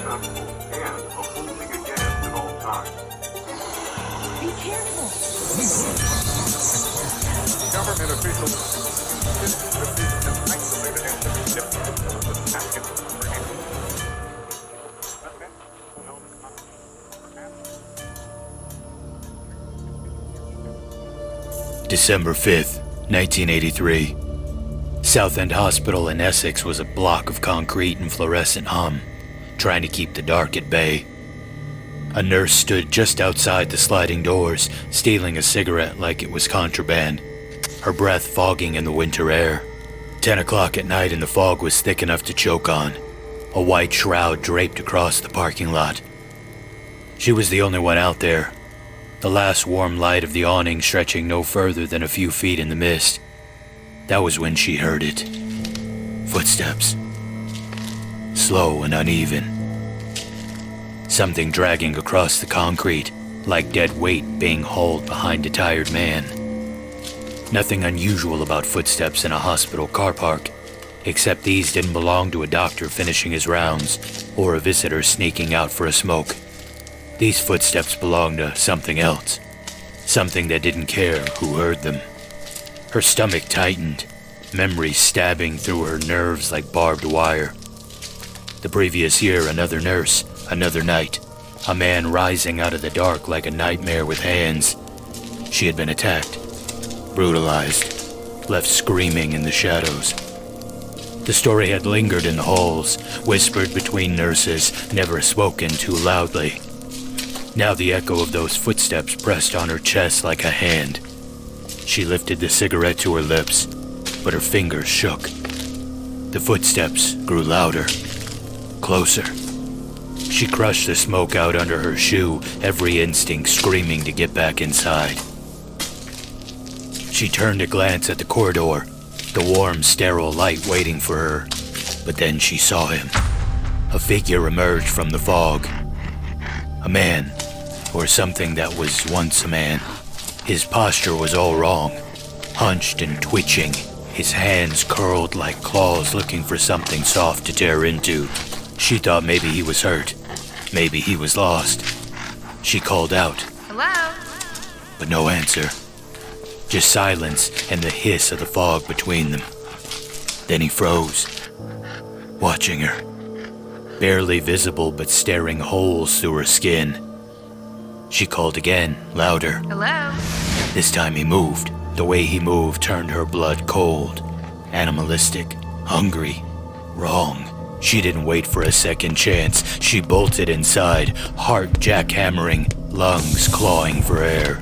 successful and a holding against at all times. Be careful. Government officials insist that this is isolated and significant of the packet of December 5th, 1983. Southend Hospital in Essex was a block of concrete and fluorescent hum, trying to keep the dark at bay. A nurse stood just outside the sliding doors, stealing a cigarette like it was contraband, her breath fogging in the winter air. 10 o'clock at night and the fog was thick enough to choke on, a white shroud draped across the parking lot. She was the only one out there, the last warm light of the awning stretching no further than a few feet in the mist. That was when she heard it. Footsteps. Slow and uneven. Something dragging across the concrete, like dead weight being hauled behind a tired man. Nothing unusual about footsteps in a hospital car park, except these didn't belong to a doctor finishing his rounds or a visitor sneaking out for a smoke. These footsteps belonged to something else, something that didn't care who heard them. Her stomach tightened, memories stabbing through her nerves like barbed wire. The previous year, another nurse, another night, a man rising out of the dark like a nightmare with hands. She had been attacked, brutalized, left screaming in the shadows. The story had lingered in the halls, whispered between nurses, never spoken too loudly. Now the echo of those footsteps pressed on her chest like a hand. She lifted the cigarette to her lips, but her fingers shook. The footsteps grew louder, closer. She crushed the smoke out under her shoe, every instinct screaming to get back inside. She turned to glance at the corridor, the warm, sterile light waiting for her, but then she saw him. A figure emerged from the fog. A man, or something that was once a man. His posture was all wrong, hunched and twitching, his hands curled like claws looking for something soft to tear into. She thought maybe he was hurt, maybe he was lost. She called out. Hello? But no answer. Just silence and the hiss of the fog between them. Then he froze, watching her, barely visible but staring holes through her skin. She called again, louder. Hello? This time he moved. The way he moved turned her blood cold, animalistic, hungry, wrong. She didn't wait for a second chance. She bolted inside, heart jackhammering, lungs clawing for air.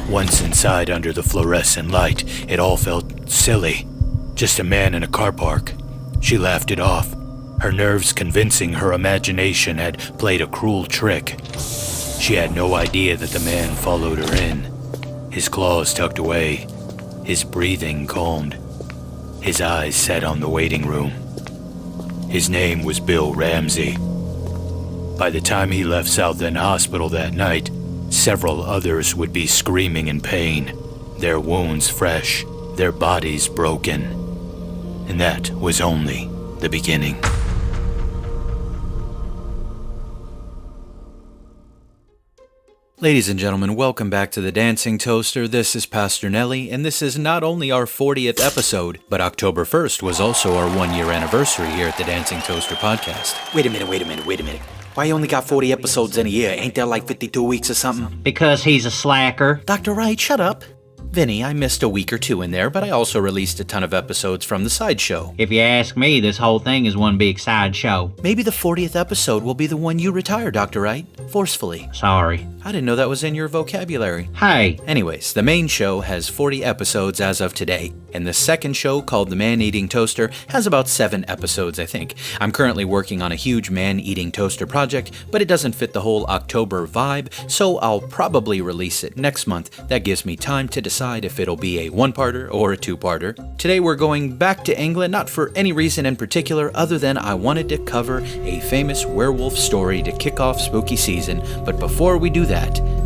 Once inside under the fluorescent light, it all felt silly. Just a man in a car park. She laughed it off, her nerves convincing her imagination had played a cruel trick. She had no idea that the man followed her in, his claws tucked away, his breathing calmed, his eyes set on the waiting room. His name was Bill Ramsey. By the time he left Southend Hospital that night, several others would be screaming in pain, their wounds fresh, their bodies broken. And that was only the beginning. Ladies and gentlemen, welcome back to The Dancing Toaster. This is Pastor Nelly, and this is not only our 40th episode, but October 1st was also our 1-year anniversary here at the Dancing Toaster podcast. Wait a minute. Why you only got 40 episodes in a year? Ain't there like 52 weeks or something? Because he's a slacker. Dr. Wright, shut up. Vinny, I missed a week or two in there, but I also released a ton of episodes from the sideshow. If you ask me, this whole thing is one big sideshow. Maybe the 40th episode will be the one you retire, Dr. Wright, forcefully. Sorry. I didn't know that was in your vocabulary. Hey. Anyways, the main show has 40 episodes as of today, and the second show, called The Man-Eating Toaster, has about 7 episodes, I think. I'm currently working on a huge man-eating toaster project, but it doesn't fit the whole October vibe, so I'll probably release it next month. That gives me time to decide if it'll be a 1-parter or a 2-parter. Today we're going back to England, not for any reason in particular other than I wanted to cover a famous werewolf story to kick off spooky season, but before we do that,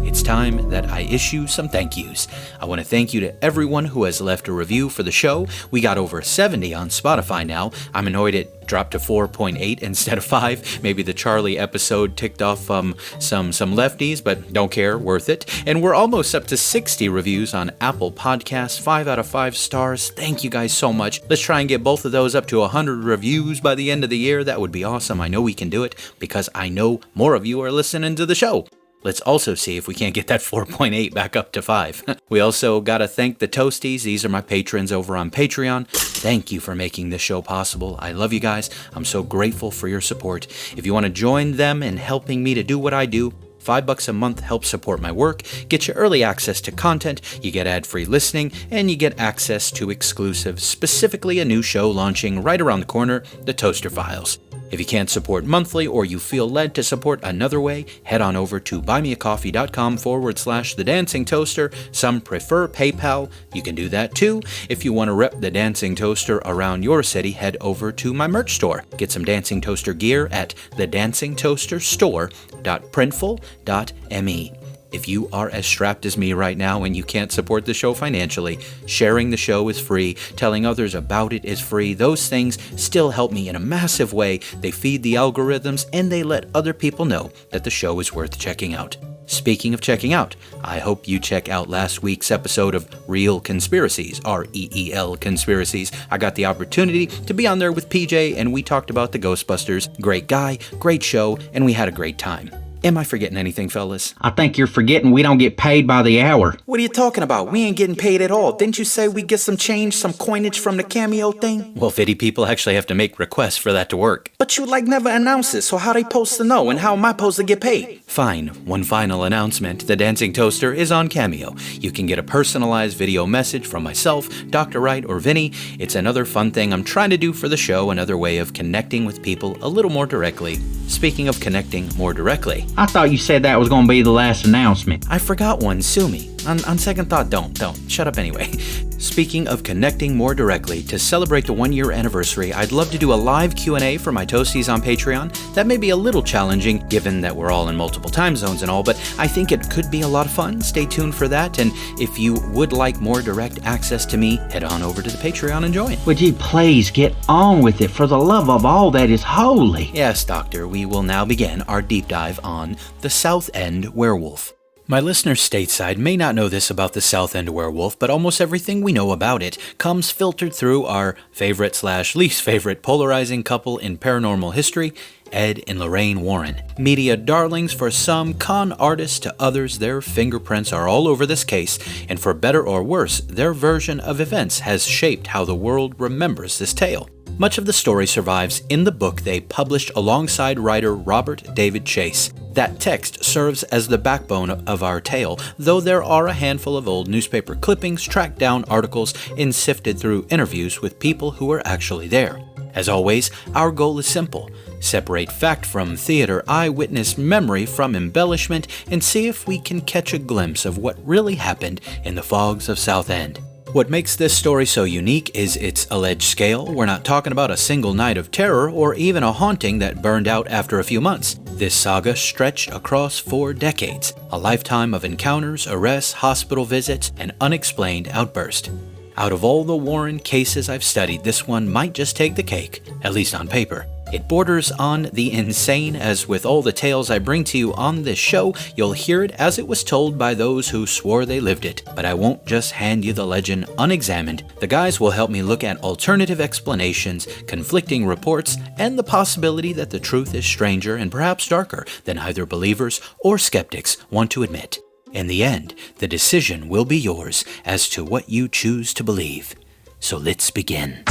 it's time that I issue some thank yous. I want to thank you to everyone who has left a review for the show. We got over 70 on Spotify now. I'm annoyed it dropped to 4.8 instead of 5. Maybe the Charlie episode ticked off some lefties, but don't care, worth it. And we're almost up to 60 reviews on Apple Podcasts, 5 out of 5 stars. Thank you guys so much. Let's try and get both of those up to 100 reviews by the end of the year. That would be awesome. I know we can do it because I know more of you are listening to the show. Let's also see if we can't get that 4.8 back up to 5. We also gotta thank the Toasties. These are my patrons over on Patreon. Thank you for making this show possible. I love you guys. I'm so grateful for your support. If you want to join them in helping me to do what I do, $5 a month helps support my work, get you early access to content, you get ad-free listening, and you get access to exclusives, specifically a new show launching right around the corner, The Toaster Files. If you can't support monthly or you feel led to support another way, head on over to buymeacoffee.com/The Dancing Toaster. Some prefer PayPal. You can do that too. If you want to rep The Dancing Toaster around your city, head over to my merch store. Get some Dancing Toaster gear at thedancingtoasterstore.printful.me. If you are as strapped as me right now and you can't support the show financially, sharing the show is free, telling others about it is free. Those things still help me in a massive way. They feed the algorithms and they let other people know that the show is worth checking out. Speaking of checking out, I hope you check out last week's episode of Real Conspiracies, REEL Conspiracies. I got the opportunity to be on there with PJ and we talked about the Ghostbusters. Great guy, great show, and we had a great time. Am I forgetting anything, fellas? I think you're forgetting we don't get paid by the hour. What are you talking about? We ain't getting paid at all. Didn't you say we get some change, some coinage from the cameo thing? Well, 50 people actually have to make requests for that to work. But you never announce it, so how they supposed to know, and how am I supposed to get paid? Fine. One final announcement. The Dancing Toaster is on Cameo. You can get a personalized video message from myself, Dr. Wright, or Vinny. It's another fun thing I'm trying to do for the show, another way of connecting with people a little more directly. Speaking of connecting more directly, I thought you said that was going to be the last announcement. I forgot one. Sue me. On second thought, don't. Shut up anyway. Speaking of connecting more directly, to celebrate the 1-year anniversary, I'd love to do a live Q&A for my Toasties on Patreon. That may be a little challenging, given that we're all in multiple time zones and all, but I think it could be a lot of fun. Stay tuned for that, and if you would like more direct access to me, head on over to the Patreon and join. Would you please get on with it for the love of all that is holy? Yes, Doctor, we will now begin our deep dive on the Southend Werewolf. My listeners stateside may not know this about the Southend Werewolf, but almost everything we know about it comes filtered through our favorite/least favorite polarizing couple in paranormal history, Ed and Lorraine Warren. Media darlings for some, con artists to others, their fingerprints are all over this case, and for better or worse, their version of events has shaped how the world remembers this tale. Much of the story survives in the book they published alongside writer Robert David Chase. That text serves as the backbone of our tale, though there are a handful of old newspaper clippings, tracked down articles, and sifted through interviews with people who were actually there. As always, our goal is simple: separate fact from theater, eyewitness memory from embellishment, and see if we can catch a glimpse of what really happened in the fogs of Southend. What makes this story so unique is its alleged scale. We're not talking about a single night of terror or even a haunting that burned out after a few months. This saga stretched across 4 decades, a lifetime of encounters, arrests, hospital visits, and unexplained outbursts. Out of all the Warren cases I've studied, this one might just take the cake, at least on paper. It borders on the insane, as with all the tales I bring to you on this show, you'll hear it as it was told by those who swore they lived it. But I won't just hand you the legend unexamined. The guys will help me look at alternative explanations, conflicting reports, and the possibility that the truth is stranger and perhaps darker than either believers or skeptics want to admit. In the end, the decision will be yours as to what you choose to believe. So let's begin.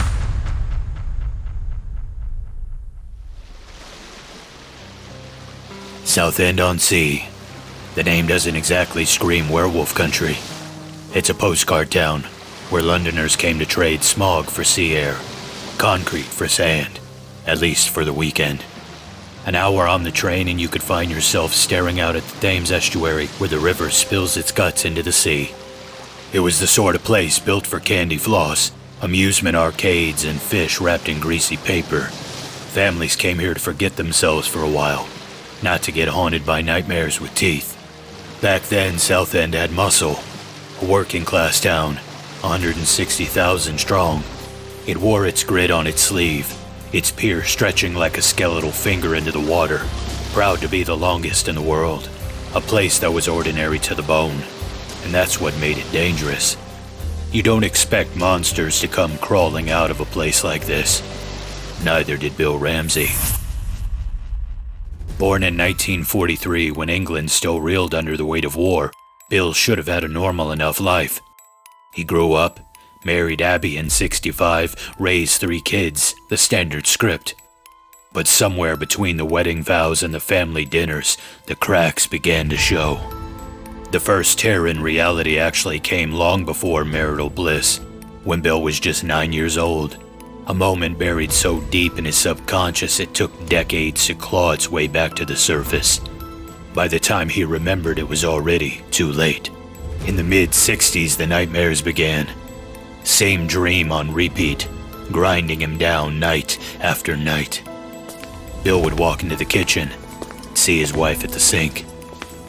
Southend-on-Sea. The name doesn't exactly scream werewolf country. It's a postcard town where Londoners came to trade smog for sea air, concrete for sand, at least for the weekend. An hour on the train and you could find yourself staring out at the Thames estuary where the river spills its guts into the sea. It was the sort of place built for candy floss, amusement arcades, and fish wrapped in greasy paper. Families came here to forget themselves for a while, not to get haunted by nightmares with teeth. Back then, Southend had muscle. A working-class town, 160,000 strong. It wore its grit on its sleeve, its pier stretching like a skeletal finger into the water, proud to be the longest in the world. A place that was ordinary to the bone, and that's what made it dangerous. You don't expect monsters to come crawling out of a place like this. Neither did Bill Ramsey. Born in 1943 when England still reeled under the weight of war, Bill should have had a normal enough life. He grew up, married Abby in '65, raised 3 kids, the standard script. But somewhere between the wedding vows and the family dinners, the cracks began to show. The first tear in reality actually came long before marital bliss, when Bill was just 9 years old. A moment buried so deep in his subconscious it took decades to claw its way back to the surface. By the time he remembered, it was already too late. In the mid-60s, the nightmares began. Same dream on repeat, grinding him down night after night. Bill would walk into the kitchen, see his wife at the sink.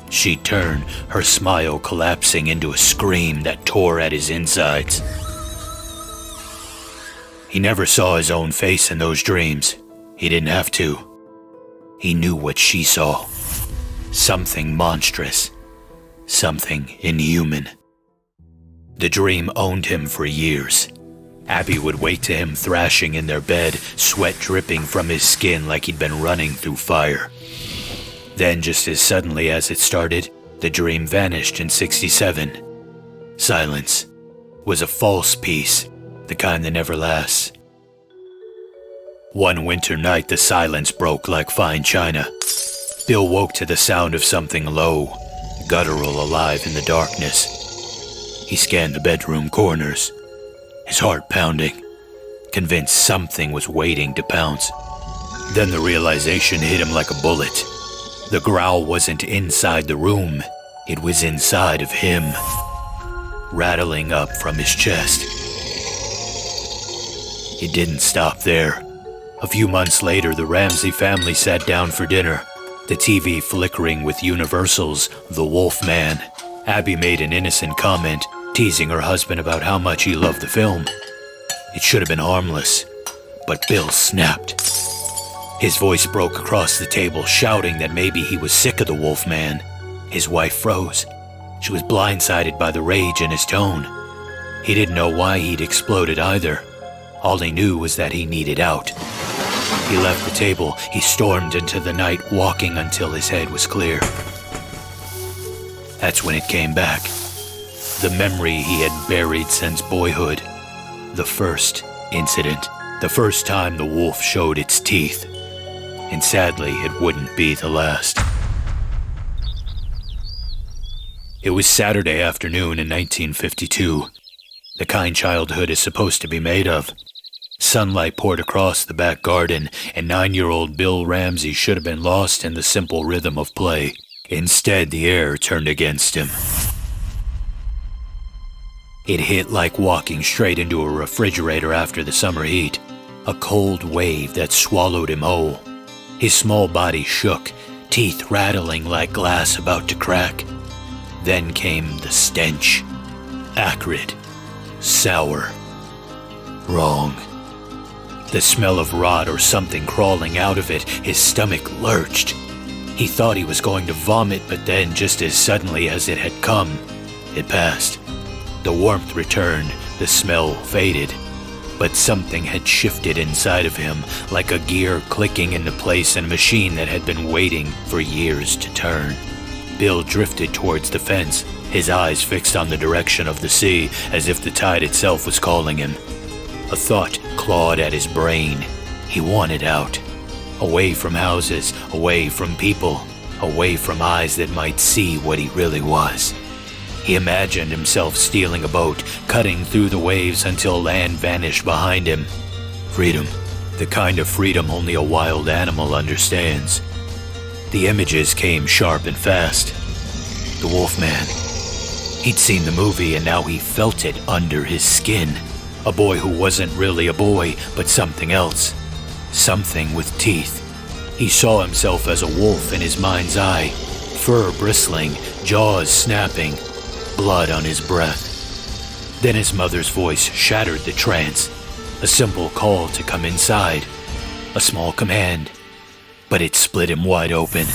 She'd turn, her smile collapsing into a scream that tore at his insides. He never saw his own face in those dreams. He didn't have to. He knew what she saw. Something monstrous. Something inhuman. The dream owned him for years. Abby would wake to him thrashing in their bed, sweat dripping from his skin like he'd been running through fire. Then, just as suddenly as it started, the dream vanished in '67. Silence was a false peace, the kind that never lasts. One winter night, the silence broke like fine china. Bill woke to the sound of something low, guttural, alive in the darkness. He scanned the bedroom corners, his heart pounding, convinced something was waiting to pounce. Then the realization hit him like a bullet. The growl wasn't inside the room, it was inside of him, rattling up from his chest. It didn't stop there. A few months later, the Ramsey family sat down for dinner, the TV flickering with Universal's The Wolf Man. Abby made an innocent comment, teasing her husband about how much he loved the film. It should have been harmless, but Bill snapped. His voice broke across the table, shouting that maybe he was sick of the Wolf Man. His wife froze. She was blindsided by the rage in his tone. He didn't know why he'd exploded either. All he knew was that he needed out. He left the table. He stormed into the night, walking until his head was clear. That's when it came back. The memory he had buried since boyhood. The first incident. The first time the wolf showed its teeth. And sadly, it wouldn't be the last. It was Saturday afternoon in 1952. The kind childhood is supposed to be made of. Sunlight poured across the back garden, and 9-year-old Bill Ramsey should have been lost in the simple rhythm of play. Instead, the air turned against him. It hit like walking straight into a refrigerator after the summer heat. A cold wave that swallowed him whole. His small body shook, teeth rattling like glass about to crack. Then came the stench. Acrid. Sour. Wrong. The smell of rot or something crawling out of it, his stomach lurched. He thought he was going to vomit, but then, just as suddenly as it had come, it passed. The warmth returned, the smell faded. But something had shifted inside of him, like a gear clicking into place in a machine that had been waiting for years to turn. Bill drifted towards the fence, his eyes fixed on the direction of the sea, as if the tide itself was calling him. A thought clawed at his brain. He wanted out. Away from houses, away from people, away from eyes that might see what he really was. He imagined himself stealing a boat, cutting through the waves until land vanished behind him. Freedom. The kind of freedom only a wild animal understands. The images came sharp and fast. The Wolfman. He'd seen the movie and now he felt it under his skin. A boy who wasn't really a boy, but something else. Something with teeth. He saw himself as a wolf in his mind's eye, fur bristling, jaws snapping, blood on his breath. Then his mother's voice shattered the trance, a simple call to come inside, a small command, but it split him wide open.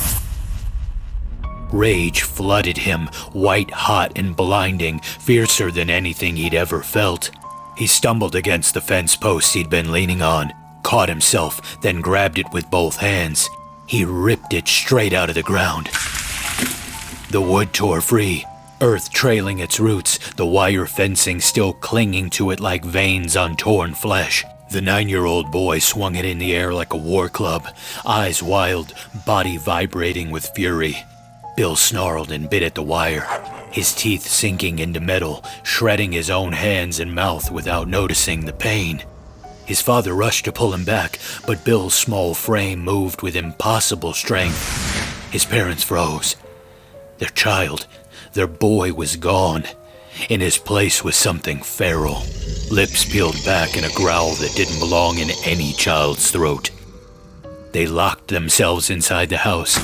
Rage flooded him, white hot and blinding, fiercer than anything he'd ever felt. He stumbled against the fence post he'd been leaning on, caught himself, then grabbed it with both hands. He ripped it straight out of the ground. The wood tore free, earth trailing its roots, the wire fencing still clinging to it like veins on torn flesh. The 9-year-old boy swung it in the air like a war club, eyes wild, body vibrating with fury. Bill snarled and bit at the wire, his teeth sinking into metal, shredding his own hands and mouth without noticing the pain. His father rushed to pull him back, but Bill's small frame moved with impossible strength. His parents froze. Their child, their boy, was gone. In his place was something feral, lips peeled back in a growl that didn't belong in any child's throat. They locked themselves inside the house,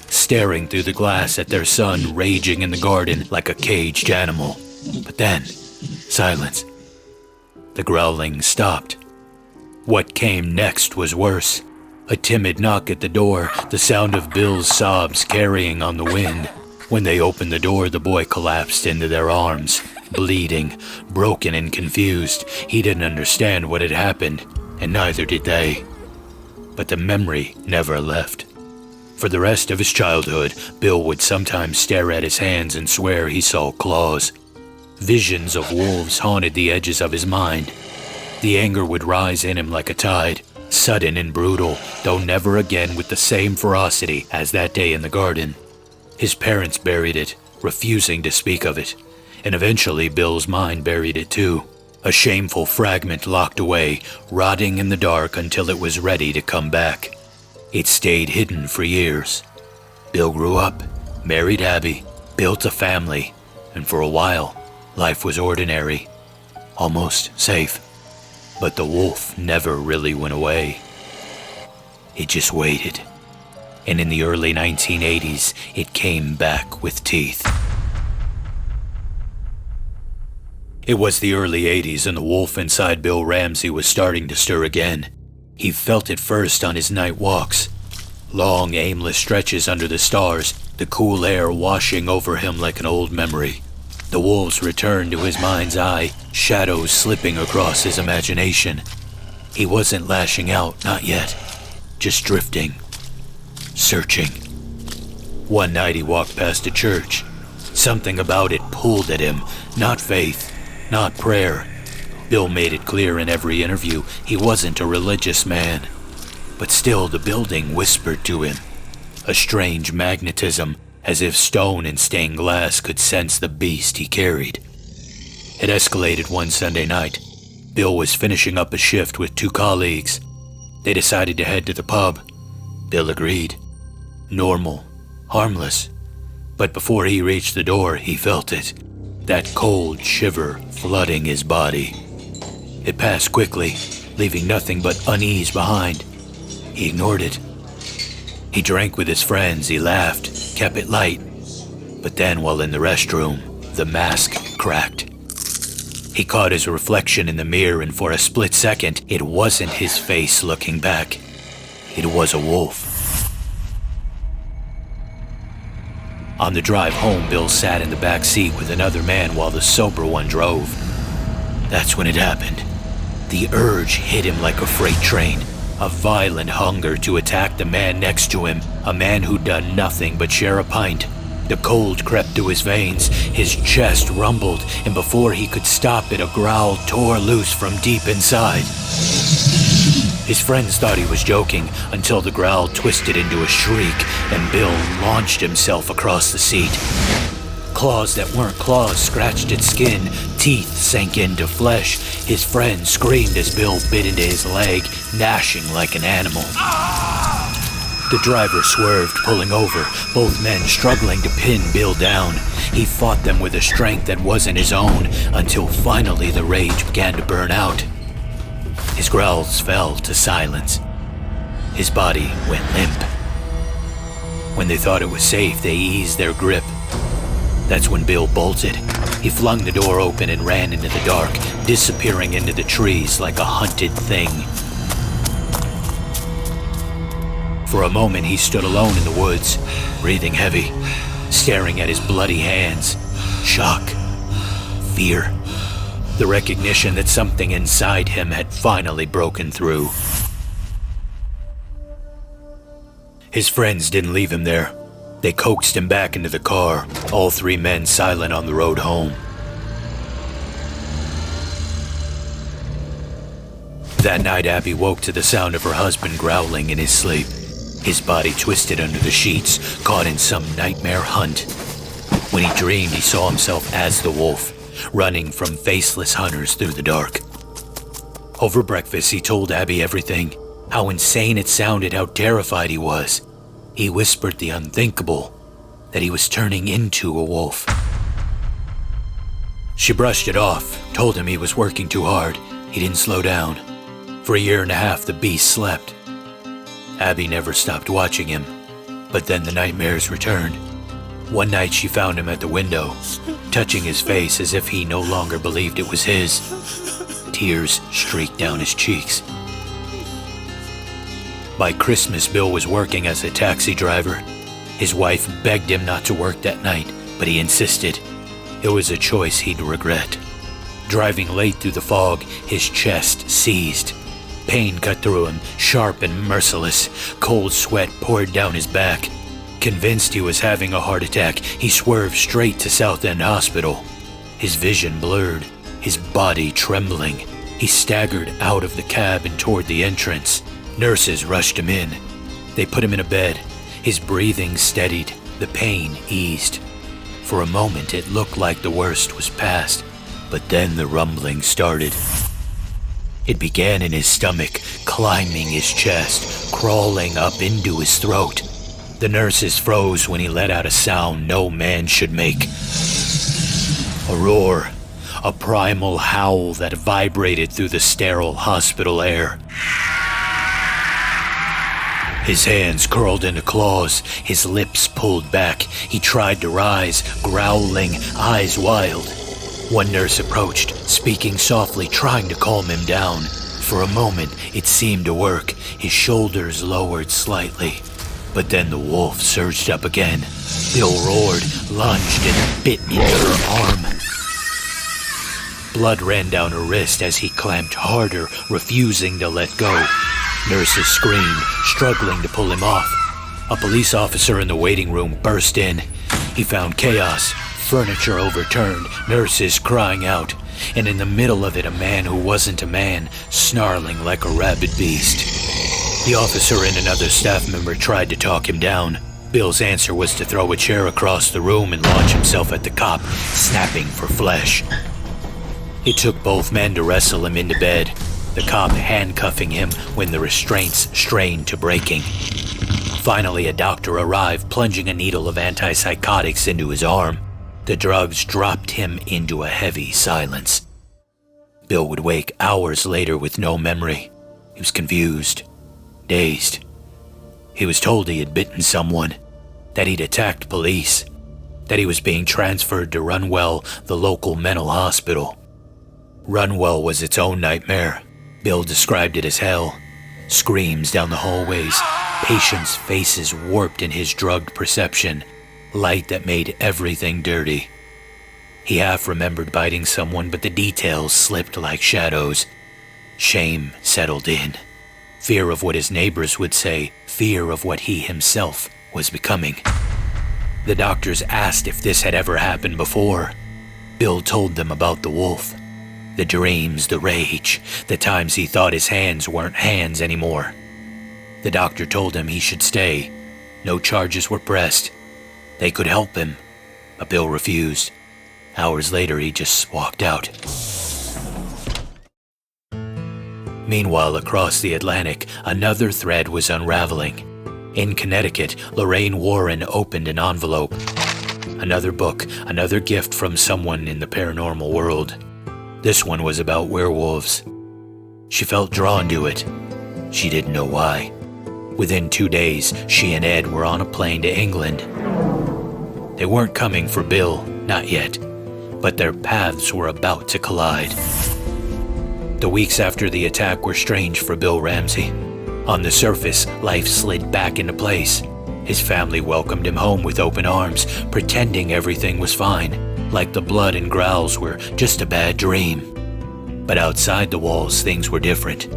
staring through the glass at their son raging in the garden like a caged animal. But then, silence. The growling stopped. What came next was worse. A timid knock at the door, the sound of Bill's sobs carrying on the wind. When they opened the door, the boy collapsed into their arms, bleeding, broken and confused. He didn't understand what had happened, and neither did they. But the memory never left. For the rest of his childhood, Bill would sometimes stare at his hands and swear he saw claws. Visions of wolves haunted the edges of his mind. The anger would rise in him like a tide, sudden and brutal, though never again with the same ferocity as that day in the garden. His parents buried it, refusing to speak of it, and eventually Bill's mind buried it too. A shameful fragment locked away, rotting in the dark until it was ready to come back. It stayed hidden for years. Bill grew up, married Abby, built a family, and for a while, life was ordinary, almost safe. But the wolf never really went away. It just waited. And in the early 1980s, it came back with teeth. It was the early 80s and the wolf inside Bill Ramsey was starting to stir again. He felt it first on his night walks. Long, aimless stretches under the stars, the cool air washing over him like an old memory. The wolves returned to his mind's eye, shadows slipping across his imagination. He wasn't lashing out, not yet, just drifting, searching. One night he walked past a church. Something about it pulled at him, not faith, not prayer. Bill made it clear in every interview he wasn't a religious man. But still the building whispered to him, a strange magnetism, as if stone and stained glass could sense the beast he carried. It escalated one Sunday night. Bill was finishing up a shift with 2 colleagues. They decided to head to the pub. Bill agreed. Normal, harmless. But before he reached the door, he felt it. That cold shiver flooding his body. It passed quickly, leaving nothing but unease behind. He ignored it. He drank with his friends, he laughed, kept it light. But then, while in the restroom, the mask cracked. He caught his reflection in the mirror, and for a split second, it wasn't his face looking back. It was a wolf. On the drive home, Bill sat in the back seat with another man while the sober one drove. That's when it happened. The urge hit him like a freight train, a violent hunger to attack the man next to him, a man who'd done nothing but share a pint. The cold crept through his veins, his chest rumbled, and before he could stop it, a growl tore loose from deep inside. His friends thought he was joking until the growl twisted into a shriek and Bill launched himself across the seat. Claws that weren't claws scratched at skin, teeth sank into flesh. His friend screamed as Bill bit into his leg, gnashing like an animal. The driver swerved, pulling over, both men struggling to pin Bill down. He fought them with a strength that wasn't his own until finally the rage began to burn out. His growls fell to silence. His body went limp. When they thought it was safe, they eased their grip. That's when Bill bolted. He flung the door open and ran into the dark, disappearing into the trees like a hunted thing. For a moment, he stood alone in the woods, breathing heavy, staring at his bloody hands. Shock, fear, the recognition that something inside him had finally broken through. His friends didn't leave him there. They coaxed him back into the car, all three men silent on the road home. That night, Abby woke to the sound of her husband growling in his sleep. His body twisted under the sheets, caught in some nightmare hunt. When he dreamed, he saw himself as the wolf, running from faceless hunters through the dark. Over breakfast, he told Abby everything, how insane it sounded, how terrified he was. He whispered the unthinkable, that he was turning into a wolf. She brushed it off, told him he was working too hard. He didn't slow down. For a year and a half, the beast slept. Abby never stopped watching him, but then the nightmares returned. One night she found him at the window, touching his face as if he no longer believed it was his. Tears streaked down his cheeks. By Christmas, Bill was working as a taxi driver. His wife begged him not to work that night, but he insisted. It was a choice he'd regret. Driving late through the fog, his chest seized. Pain cut through him, sharp and merciless. Cold sweat poured down his back. Convinced he was having a heart attack, he swerved straight to Southend Hospital. His vision blurred, his body trembling. He staggered out of the cab and toward the entrance. Nurses rushed him in. They put him in a bed. His breathing steadied, the pain eased. For a moment, it looked like the worst was past, but then the rumbling started. It began in his stomach, climbing his chest, crawling up into his throat. The nurses froze when he let out a sound no man should make. A roar, a primal howl that vibrated through the sterile hospital air. His hands curled into claws, his lips pulled back. He tried to rise, growling, eyes wild. One nurse approached, speaking softly, trying to calm him down. For a moment, it seemed to work. His shoulders lowered slightly. But then the wolf surged up again. Bill roared, lunged, and bit into her arm. Blood ran down her wrist as he clamped harder, refusing to let go. Nurses screamed, struggling to pull him off. A police officer in the waiting room burst in. He found chaos, furniture overturned, nurses crying out, and in the middle of it a man who wasn't a man, snarling like a rabid beast. The officer and another staff member tried to talk him down. Bill's answer was to throw a chair across the room and launch himself at the cop, snapping for flesh. It took both men to wrestle him into bed, the cop handcuffing him when the restraints strained to breaking. Finally, a doctor arrived, plunging a needle of antipsychotics into his arm. The drugs dropped him into a heavy silence. Bill would wake hours later with no memory. He was confused, dazed. He was told he had bitten someone, that he'd attacked police, that he was being transferred to Runwell, the local mental hospital. Runwell was its own nightmare. Bill described it as hell. Screams down the hallways, patients' faces warped in his drugged perception, light that made everything dirty. He half remembered biting someone, but the details slipped like shadows. Shame settled in. Fear of what his neighbors would say, fear of what he himself was becoming. The doctors asked if this had ever happened before. Bill told them about the wolf. The dreams, the rage, the times he thought his hands weren't hands anymore. The doctor told him he should stay. No charges were pressed. They could help him, but Bill refused. Hours later, he just walked out. Meanwhile, across the Atlantic, another thread was unraveling. In Connecticut, Lorraine Warren opened an envelope. Another book, another gift from someone in the paranormal world. This one was about werewolves. She felt drawn to it. She didn't know why. Within 2 days, she and Ed were on a plane to England. They weren't coming for Bill, not yet, but their paths were about to collide. The weeks after the attack were strange for Bill Ramsey. On the surface, life slid back into place. His family welcomed him home with open arms, pretending everything was fine, like the blood and growls were just a bad dream. But outside the walls, things were different.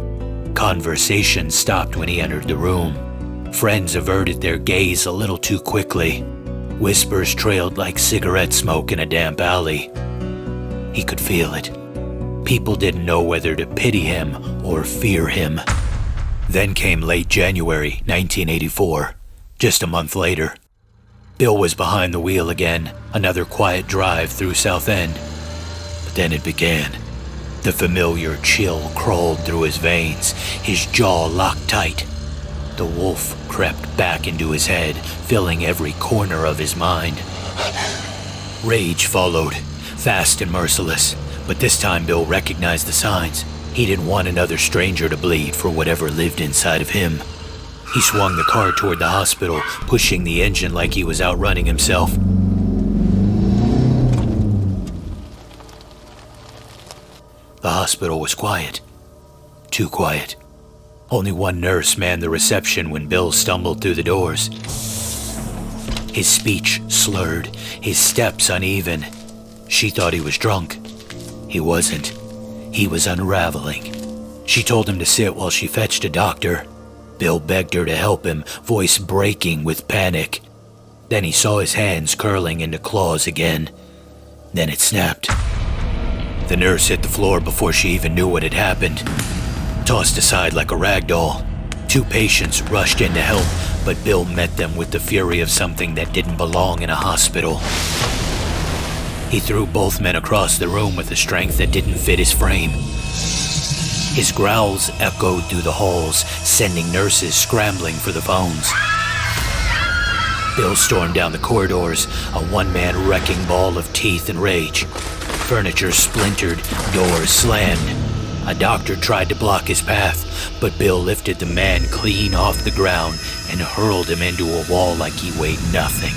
Conversation stopped when he entered the room. Friends averted their gaze a little too quickly. Whispers trailed like cigarette smoke in a damp alley. He could feel it. People didn't know whether to pity him or fear him. Then came late January 1984, just a month later. Bill was behind the wheel again, another quiet drive through Southend. But then it began. The familiar chill crawled through his veins, his jaw locked tight. The wolf crept back into his head, filling every corner of his mind. Rage followed, fast and merciless, but this time Bill recognized the signs. He didn't want another stranger to bleed for whatever lived inside of him. He swung the car toward the hospital, pushing the engine like he was outrunning himself. The hospital was quiet. Too quiet. Only one nurse manned the reception when Bill stumbled through the doors. His speech slurred, his steps uneven. She thought he was drunk. He wasn't. He was unraveling. She told him to sit while she fetched a doctor. Bill begged her to help him, voice breaking with panic. Then he saw his hands curling into claws again. Then it snapped. The nurse hit the floor before she even knew what had happened. Tossed aside like a rag doll. 2 patients rushed in to help, but Bill met them with the fury of something that didn't belong in a hospital. He threw both men across the room with a strength that didn't fit his frame. His growls echoed through the halls, sending nurses scrambling for the phones. Bill stormed down the corridors, a one-man wrecking ball of teeth and rage. Furniture splintered, doors slammed. A doctor tried to block his path, but Bill lifted the man clean off the ground and hurled him into a wall like he weighed nothing.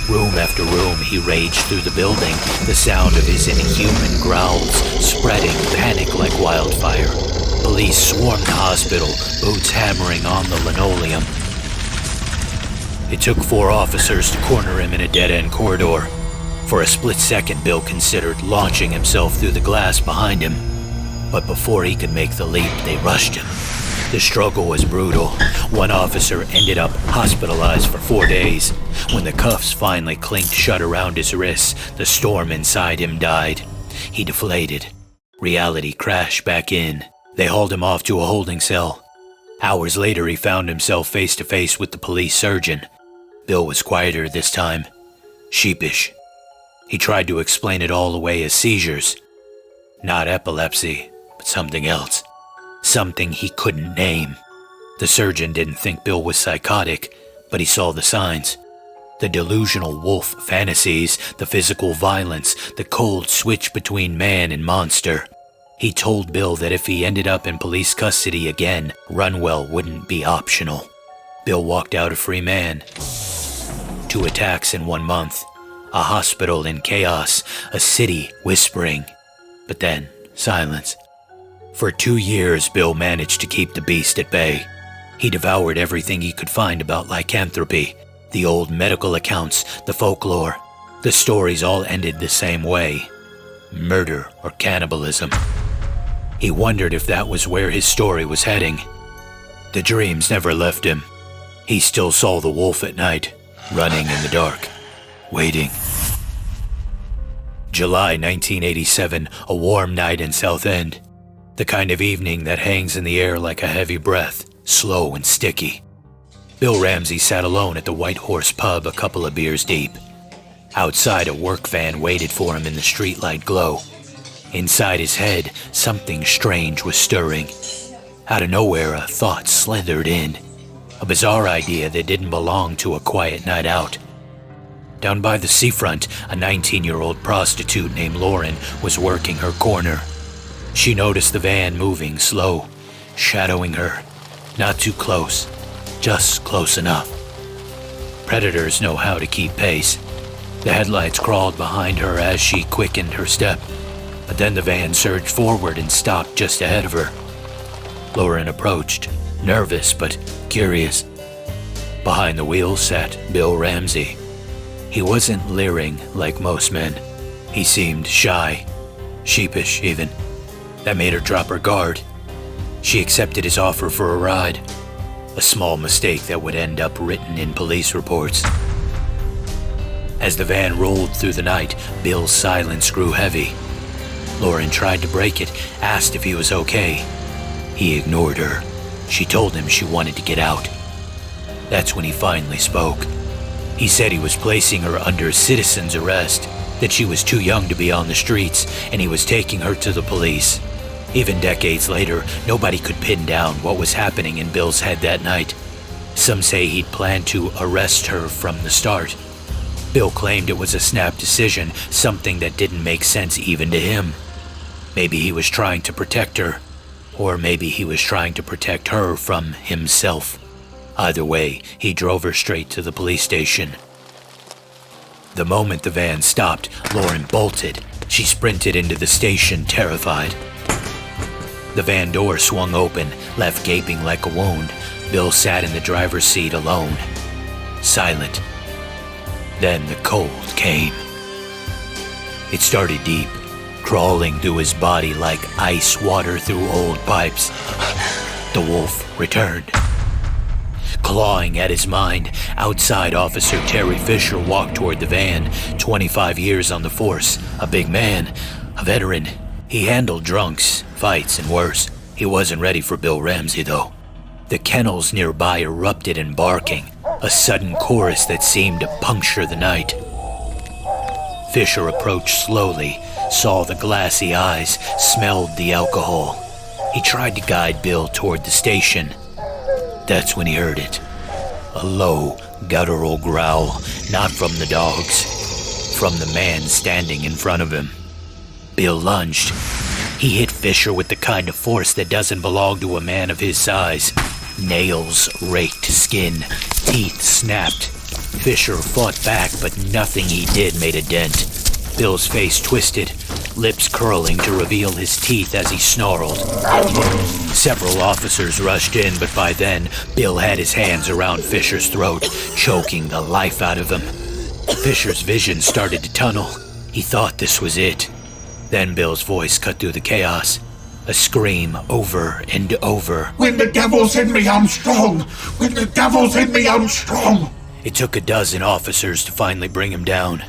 Room after room, he raged through the building, the sound of his inhuman growls spreading panic like wildfire. Police swarmed the hospital, boots hammering on the linoleum. It took 4 officers to corner him in a dead-end corridor. For a split second, Bill considered launching himself through the glass behind him. But before he could make the leap, they rushed him. The struggle was brutal. One officer ended up hospitalized for 4 days. When the cuffs finally clinked shut around his wrists, the storm inside him died. He deflated. Reality crashed back in. They hauled him off to a holding cell. Hours later, he found himself face to face with the police surgeon. Bill was quieter this time. Sheepish. He tried to explain it all away as seizures. Not epilepsy, but something else. Something he couldn't name. The surgeon didn't think Bill was psychotic, but he saw the signs. The delusional wolf fantasies, the physical violence, the cold switch between man and monster. He told Bill that if he ended up in police custody again, Runwell wouldn't be optional. Bill walked out a free man. 2 attacks in 1 month. A hospital in chaos, a city whispering. But then, silence. For 2 years, Bill managed to keep the beast at bay. He devoured everything he could find about lycanthropy. The old medical accounts, the folklore. The stories all ended the same way. Murder or cannibalism. He wondered if that was where his story was heading. The dreams never left him. He still saw the wolf at night, running in the dark. Waiting. July 1987, a warm night in Southend. The kind of evening that hangs in the air like a heavy breath, slow and sticky. Bill Ramsey sat alone at the White Horse pub a couple of beers deep. Outside, a work van waited for him in the streetlight glow. Inside his head, something strange was stirring. Out of nowhere, a thought slithered in. A bizarre idea that didn't belong to a quiet night out. Down by the seafront, a 19-year-old prostitute named Lauren was working her corner. She noticed the van moving slow, shadowing her. Not too close, just close enough. Predators know how to keep pace. The headlights crawled behind her as she quickened her step, but then the van surged forward and stopped just ahead of her. Lauren approached, nervous but curious. Behind the wheel sat Bill Ramsey. He wasn't leering like most men. He seemed shy, sheepish even. That made her drop her guard. She accepted his offer for a ride, a small mistake that would end up written in police reports. As the van rolled through the night, Bill's silence grew heavy. Lauren tried to break it, asked if he was okay. He ignored her. She told him she wanted to get out. That's when he finally spoke. He said he was placing her under citizen's arrest, that she was too young to be on the streets, and he was taking her to the police. Even decades later, nobody could pin down what was happening in Bill's head that night. Some say he'd planned to arrest her from the start. Bill claimed it was a snap decision, something that didn't make sense even to him. Maybe he was trying to protect her, or maybe he was trying to protect her from himself. Either way, he drove her straight to the police station. The moment the van stopped, Lauren bolted. She sprinted into the station, terrified. The van door swung open, left gaping like a wound. Bill sat in the driver's seat alone, silent. Then the cold came. It started deep, crawling through his body like ice water through old pipes. The wolf returned. Clawing at his mind, outside Officer Terry Fisher walked toward the van, 25 years on the force, a big man, a veteran. He handled drunks, fights, and worse. He wasn't ready for Bill Ramsey, though. The kennels nearby erupted in barking, a sudden chorus that seemed to puncture the night. Fisher approached slowly, saw the glassy eyes, smelled the alcohol. He tried to guide Bill toward the station. That's when he heard it. A low, guttural growl, not from the dogs, from the man standing in front of him. Bill lunged. He hit Fisher with the kind of force that doesn't belong to a man of his size. Nails raked skin, teeth snapped. Fisher fought back, but nothing he did made a dent. Bill's face twisted, lips curling to reveal his teeth as he snarled. Several officers rushed in, but by then, Bill had his hands around Fisher's throat, choking the life out of him. Fisher's vision started to tunnel. He thought this was it. Then Bill's voice cut through the chaos. A scream over and over. When the devil's in me, I'm strong. When the devil's in me, I'm strong. It took a dozen officers to finally bring him down.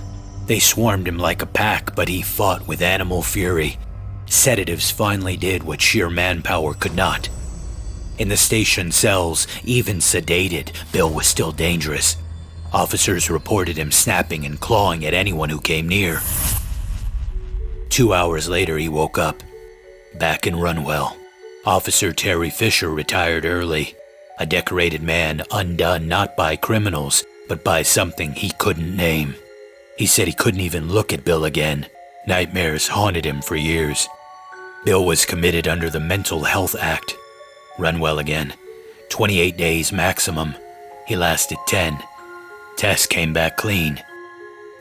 They swarmed him like a pack, but he fought with animal fury. Sedatives finally did what sheer manpower could not. In the station cells, even sedated, Bill was still dangerous. Officers reported him snapping and clawing at anyone who came near. 2 hours later, he woke up, back in Runwell. Officer Terry Fisher retired early, a decorated man undone not by criminals, but by something he couldn't name. He said he couldn't even look at Bill again. Nightmares haunted him for years. Bill was committed under the Mental Health Act. Runwell again. 28 days maximum. He lasted 10. Tests came back clean.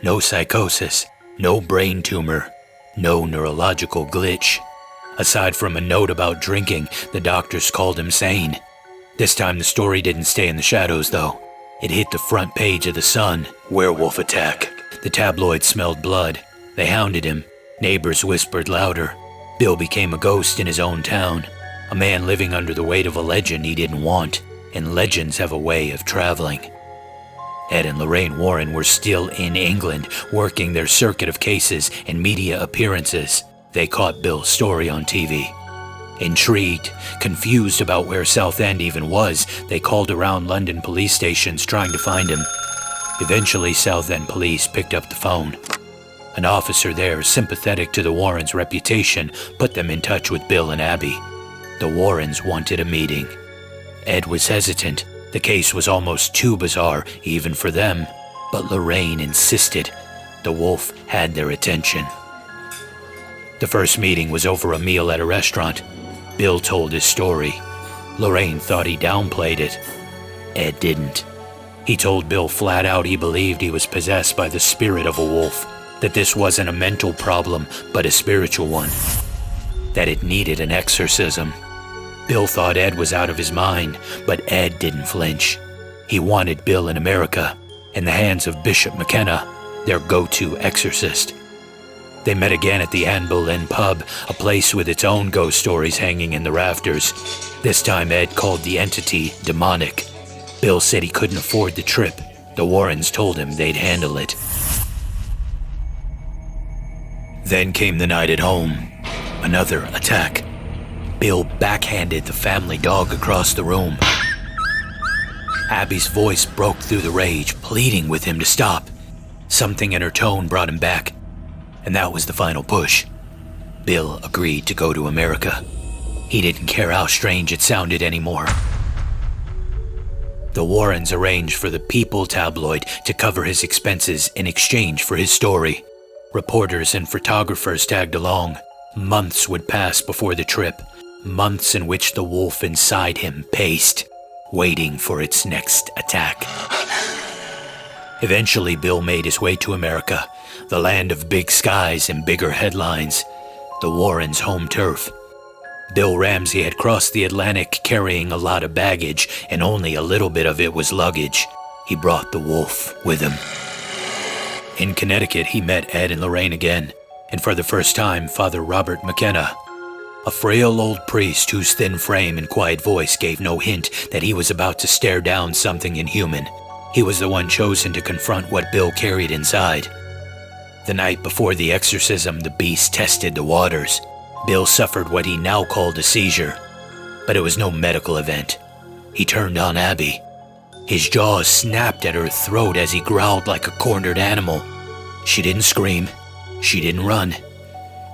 No psychosis, no brain tumor, no neurological glitch. Aside from a note about drinking, the doctors called him sane. This time the story didn't stay in the shadows, though. It hit the front page of the Sun. Werewolf attack. The tabloids smelled blood. They hounded him. Neighbors whispered louder. Bill became a ghost in his own town. A man living under the weight of a legend he didn't want. And legends have a way of traveling. Ed and Lorraine Warren were still in England, working their circuit of cases and media appearances. They caught Bill's story on TV. Intrigued, confused about where Southend even was, they called around London police stations trying to find him. Eventually, Southend police picked up the phone. An officer there, sympathetic to the Warrens' reputation, put them in touch with Bill and Abby. The Warrens wanted a meeting. Ed was hesitant. The case was almost too bizarre, even for them. But Lorraine insisted. The wolf had their attention. The first meeting was over a meal at a restaurant. Bill told his story. Lorraine thought he downplayed it. Ed didn't. He told Bill flat out he believed he was possessed by the spirit of a wolf, that this wasn't a mental problem, but a spiritual one, that it needed an exorcism. Bill thought Ed was out of his mind, but Ed didn't flinch. He wanted Bill in America, in the hands of Bishop McKenna, their go-to exorcist. They met again at the Anne Boleyn pub, a place with its own ghost stories hanging in the rafters. This time Ed called the entity demonic. Bill said he couldn't afford the trip. The Warrens told him they'd handle it. Then came the night at home. Another attack. Bill backhanded the family dog across the room. Abby's voice broke through the rage, pleading with him to stop. Something in her tone brought him back, and that was the final push. Bill agreed to go to America. He didn't care how strange it sounded anymore. The Warrens arranged for the People tabloid to cover his expenses in exchange for his story. Reporters and photographers tagged along. Months would pass before the trip, months in which the wolf inside him paced, waiting for its next attack. Eventually, Bill made his way to America, the land of big skies and bigger headlines, the Warrens' home turf. Bill Ramsey had crossed the Atlantic carrying a lot of baggage, and only a little bit of it was luggage. He brought the wolf with him. In Connecticut, he met Ed and Lorraine again, and for the first time, Father Robert McKenna, a frail old priest whose thin frame and quiet voice gave no hint that he was about to stare down something inhuman. He was the one chosen to confront what Bill carried inside. The night before the exorcism, the beast tested the waters. Bill suffered what he now called a seizure, but it was no medical event. He turned on Abby. His jaws snapped at her throat as he growled like a cornered animal. She didn't scream. She didn't run.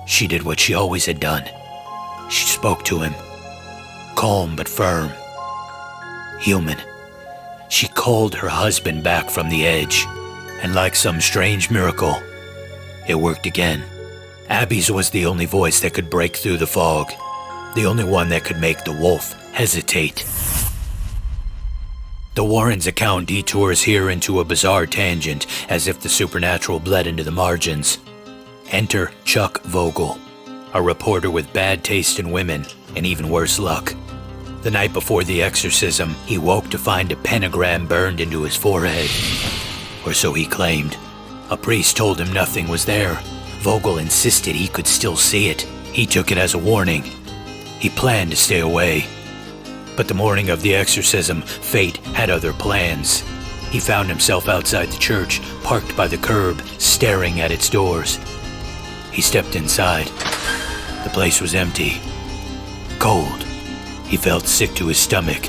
She did what she always had done. She spoke to him, calm but firm, human. She called her husband back from the edge, and like some strange miracle, it worked again. Abby's was the only voice that could break through the fog, the only one that could make the wolf hesitate. The Warrens' account detours here into a bizarre tangent, as if the supernatural bled into the margins. Enter Chuck Vogel, a reporter with bad taste in women and even worse luck. The night before the exorcism, he woke to find a pentagram burned into his forehead. Or so he claimed. A priest told him nothing was there. Vogel insisted he could still see it. He took it as a warning. He planned to stay away. But the morning of the exorcism, fate had other plans. He found himself outside the church, parked by the curb, staring at its doors. He stepped inside. The place was empty. Cold. He felt sick to his stomach.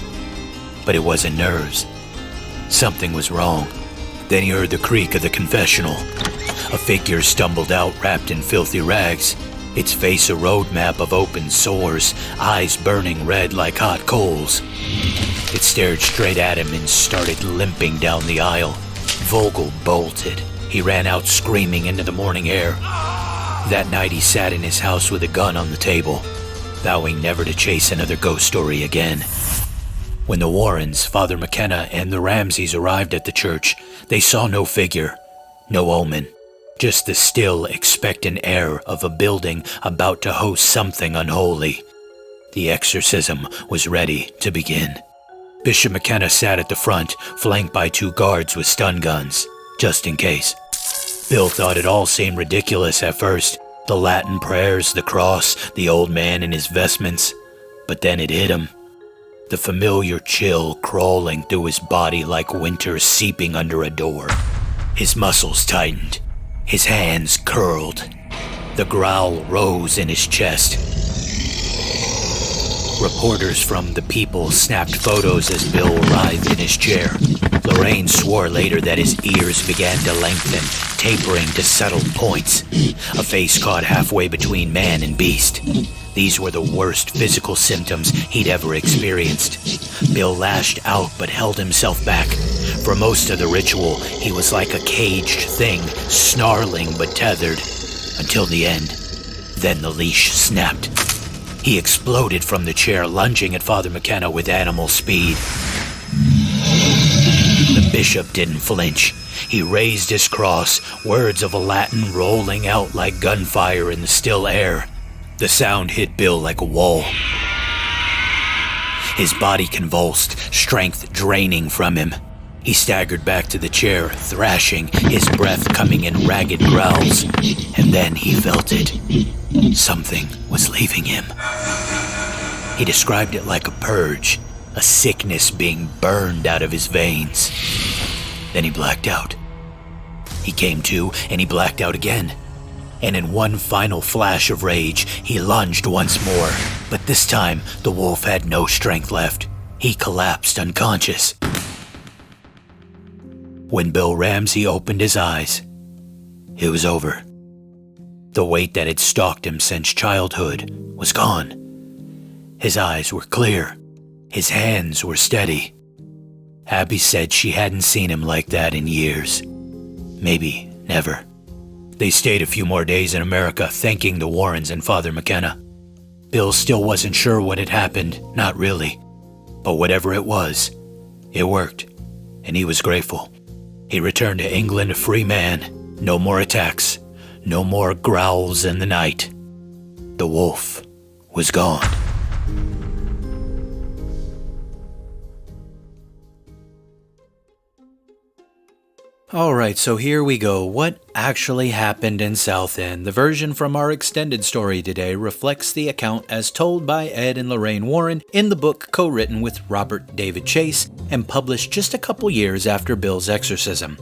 But it wasn't nerves. Something was wrong. Then he heard the creak of the confessional. A figure stumbled out wrapped in filthy rags, its face a road map of open sores, eyes burning red like hot coals. It stared straight at him and started limping down the aisle. Vogel bolted. He ran out screaming into the morning air. That night he sat in his house with a gun on the table, vowing never to chase another ghost story again. When the Warrens, Father McKenna, and the Ramseys arrived at the church, they saw no figure, no omen. Just the still, expectant air of a building about to host something unholy. The exorcism was ready to begin. Bishop McKenna sat at the front, flanked by 2 guards with stun guns, just in case. Bill thought it all seemed ridiculous at first. The Latin prayers, the cross, the old man in his vestments. But then it hit him. The familiar chill crawling through his body like winter seeping under a door. His muscles tightened. His hands curled. The growl rose in his chest. Reporters from The People snapped photos as Bill writhed in his chair. Lorraine swore later that his ears began to lengthen, tapering to settled points. A face caught halfway between man and beast. These were the worst physical symptoms he'd ever experienced. Bill lashed out but held himself back. For most of the ritual, he was like a caged thing, snarling but tethered. Until the end. Then the leash snapped. He exploded from the chair, lunging at Father McKenna with animal speed. bishop didn't flinch. He raised his cross, words of Latin rolling out like gunfire in the still air. The sound hit Bill like a wall. His body convulsed, strength draining from him. He staggered back to the chair, thrashing, his breath coming in ragged growls. And then he felt it. Something was leaving him. He described it like a purge, a sickness being burned out of his veins. Then he blacked out. He came to, and he blacked out again. And in one final flash of rage, he lunged once more. But this time, the wolf had no strength left. He collapsed unconscious. When Bill Ramsey opened his eyes, it was over. The weight that had stalked him since childhood was gone. His eyes were clear. His hands were steady. Abby said she hadn't seen him like that in years. Maybe never. They stayed a few more days in America, thanking the Warrens and Father McKenna. Bill still wasn't sure what had happened, not really. But whatever it was, it worked, and he was grateful. He returned to England a free man. No more attacks, no more growls in the night. The wolf was gone. Alright, so here we go. What actually happened in Southend? The version from our extended story today reflects the account as told by Ed and Lorraine Warren in the book co-written with Robert David Chase and published just a couple years after Bill's exorcism.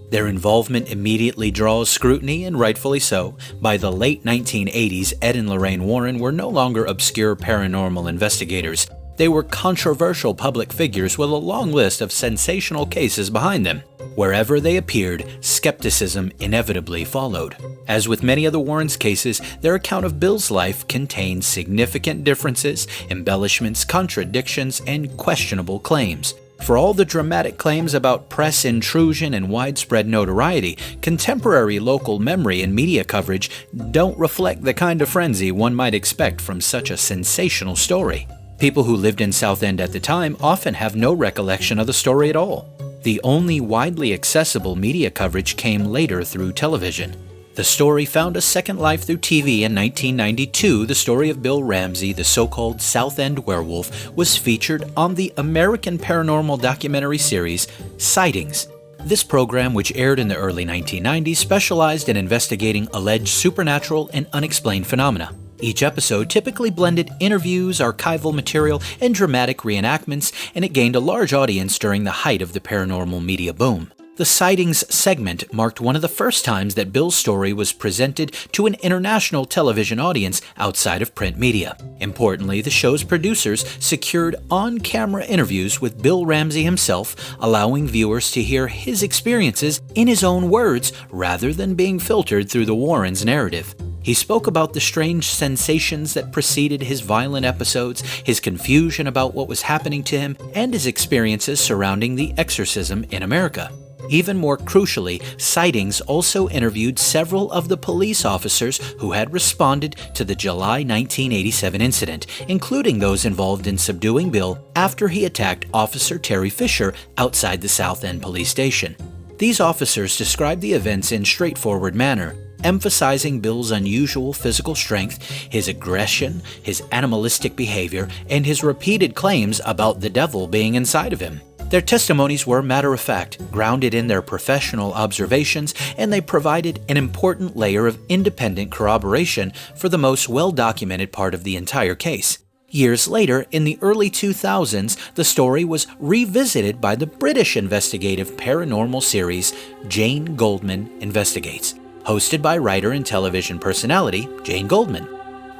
Their involvement immediately draws scrutiny, and rightfully so. By the late 1980s, Ed and Lorraine Warren were no longer obscure paranormal investigators. They were controversial public figures with a long list of sensational cases behind them. Wherever they appeared, skepticism inevitably followed. As with many of the Warrens' cases, their account of Bill's life contained significant differences, embellishments, contradictions, and questionable claims. For all the dramatic claims about press intrusion and widespread notoriety, contemporary local memory and media coverage don't reflect the kind of frenzy one might expect from such a sensational story. People who lived in Southend at the time often have no recollection of the story at all. The only widely accessible media coverage came later through television. The story found a second life through TV in 1992. The story of Bill Ramsey, the so-called Southend Werewolf, was featured on the American paranormal documentary series Sightings. This program, which aired in the early 1990s, specialized in investigating alleged supernatural and unexplained phenomena. Each episode typically blended interviews, archival material, and dramatic reenactments, and it gained a large audience during the height of the paranormal media boom. The Sightings segment marked one of the first times that Bill's story was presented to an international television audience outside of print media. Importantly, the show's producers secured on-camera interviews with Bill Ramsey himself, allowing viewers to hear his experiences in his own words rather than being filtered through the Warrens' narrative. He spoke about the strange sensations that preceded his violent episodes, his confusion about what was happening to him, and his experiences surrounding the exorcism in America. Even more crucially, Sightings also interviewed several of the police officers who had responded to the July 1987 incident, including those involved in subduing Bill after he attacked Officer Terry Fisher outside the Southend police station. These officers described the events in straightforward manner, emphasizing Bill's unusual physical strength, his aggression, his animalistic behavior, and his repeated claims about the devil being inside of him. Their testimonies were matter-of-fact, grounded in their professional observations, and they provided an important layer of independent corroboration for the most well-documented part of the entire case. Years later, in the early 2000s, the story was revisited by the British investigative paranormal series Jane Goldman Investigates, hosted by writer and television personality Jane Goldman.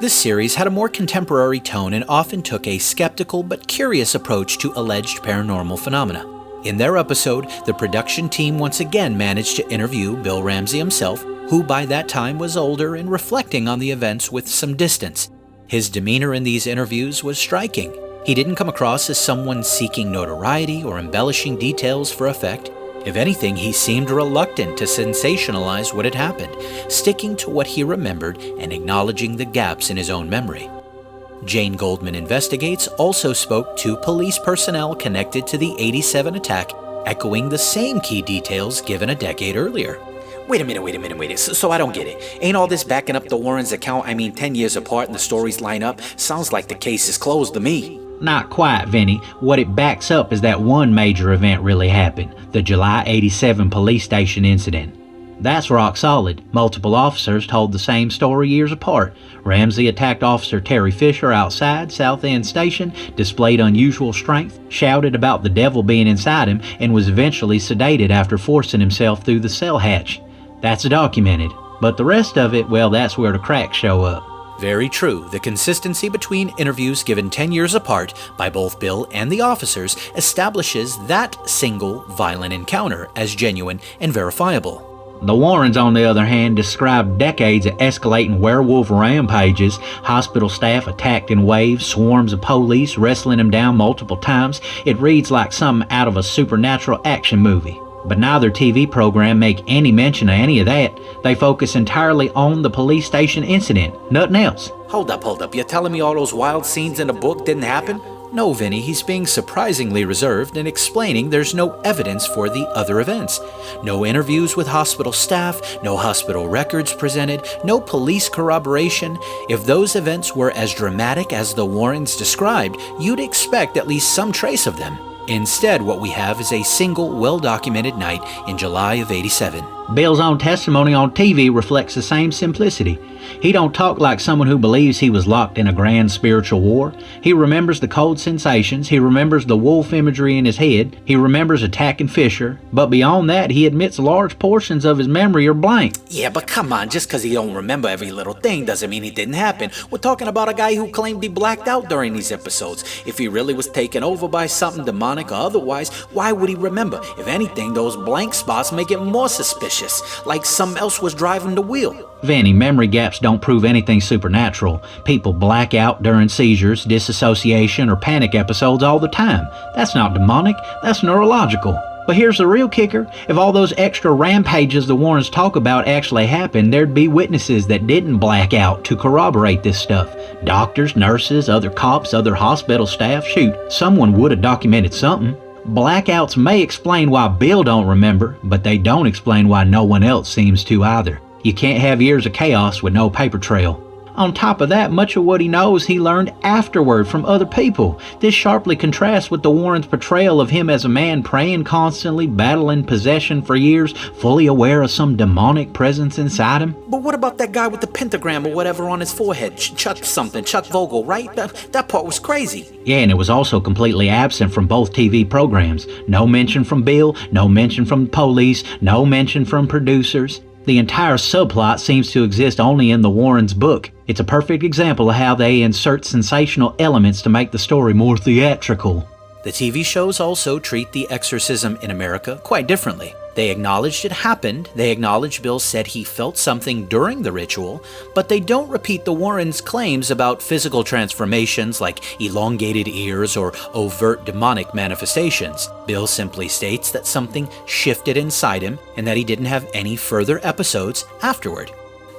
This series had a more contemporary tone and often took a skeptical but curious approach to alleged paranormal phenomena. In their episode, the production team once again managed to interview Bill Ramsey himself, who by that time was older and reflecting on the events with some distance. His demeanor in these interviews was striking. He didn't come across as someone seeking notoriety or embellishing details for effect. If anything, he seemed reluctant to sensationalize what had happened, sticking to what he remembered and acknowledging the gaps in his own memory. Jane Goldman Investigates also spoke to police personnel connected to the '87 attack echoing the same key details given a decade earlier. Wait a minute. So I don't get it. Ain't all this backing up the Warrens' account? 10 years apart and the stories line up? Sounds like the case is closed to me. Not quite, Vinny. What it backs up is that one major event really happened, the July 87 police station incident. That's rock solid. Multiple officers told the same story years apart. Ramsey attacked Officer Terry Fisher outside Southend Station, displayed unusual strength, shouted about the devil being inside him, and was eventually sedated after forcing himself through the cell hatch. That's documented. But the rest of it, well, that's where the cracks show up. Very true. The consistency between interviews given 10 years apart by both Bill and the officers establishes that single violent encounter as genuine and verifiable. The Warrens, on the other hand, described decades of escalating werewolf rampages, hospital staff attacked in waves, swarms of police wrestling them down multiple times. It reads like something out of a supernatural action movie. But neither TV program make any mention of any of that. They focus entirely on the police station incident, nothing else. Hold up. You're telling me all those wild scenes in the book didn't happen? No, Vinny, he's being surprisingly reserved and explaining there's no evidence for the other events. No interviews with hospital staff, no hospital records presented, no police corroboration. If those events were as dramatic as the Warrens described, you'd expect at least some trace of them. Instead, what we have is a single, well-documented night in July of '87. Bill's own testimony on TV reflects the same simplicity. He don't talk like someone who believes he was locked in a grand spiritual war. He remembers the cold sensations, he remembers the wolf imagery in his head, he remembers attacking Fisher, but beyond that, he admits large portions of his memory are blank. Yeah, but come on, just because he don't remember every little thing doesn't mean it didn't happen. We're talking about a guy who claimed he blacked out during these episodes. If he really was taken over by something demonic or otherwise, why would he remember? If anything, those blank spots make it more suspicious, like something else was driving the wheel. Vanny, memory gaps don't prove anything supernatural. People black out during seizures, disassociation, or panic episodes all the time. That's not demonic, that's neurological. But here's the real kicker. If all those extra rampages the Warrens talk about actually happened, there'd be witnesses that didn't black out to corroborate this stuff. Doctors, nurses, other cops, other hospital staff. Shoot, someone would have documented something. Blackouts may explain why Bill don't remember, but they don't explain why no one else seems to either. You can't have years of chaos with no paper trail. On top of that, much of what he knows he learned afterward from other people. This sharply contrasts with the Warrens' portrayal of him as a man praying constantly, battling possession for years, fully aware of some demonic presence inside him. But what about that guy with the pentagram or whatever on his forehead? Chuck Vogel, right? That part was crazy. Yeah, and it was also completely absent from both TV programs. No mention from Bill, no mention from the police, no mention from producers. The entire subplot seems to exist only in the Warrens' book. It's a perfect example of how they insert sensational elements to make the story more theatrical. The TV shows also treat the exorcism in America quite differently. They acknowledged it happened, they acknowledge Bill said he felt something during the ritual, but they don't repeat the Warrens' claims about physical transformations like elongated ears or overt demonic manifestations. Bill simply states that something shifted inside him and that he didn't have any further episodes afterward.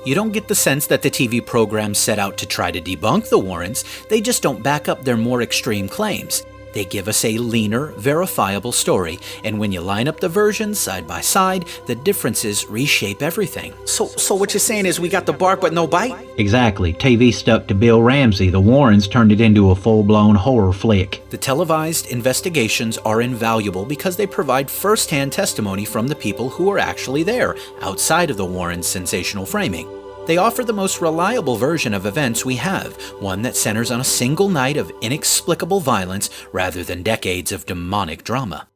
You don't get the sense that the TV program set out to try to debunk the Warrens, they just don't back up their more extreme claims. They give us a leaner, verifiable story, and when you line up the versions side by side, the differences reshape everything. So what you're saying is we got the bark but no bite? Exactly. TV stuck to Bill Ramsey. The Warrens turned it into a full-blown horror flick. The televised investigations are invaluable because they provide first-hand testimony from the people who are actually there, outside of the Warrens' sensational framing. They offer the most reliable version of events we have, one that centers on a single night of inexplicable violence rather than decades of demonic drama.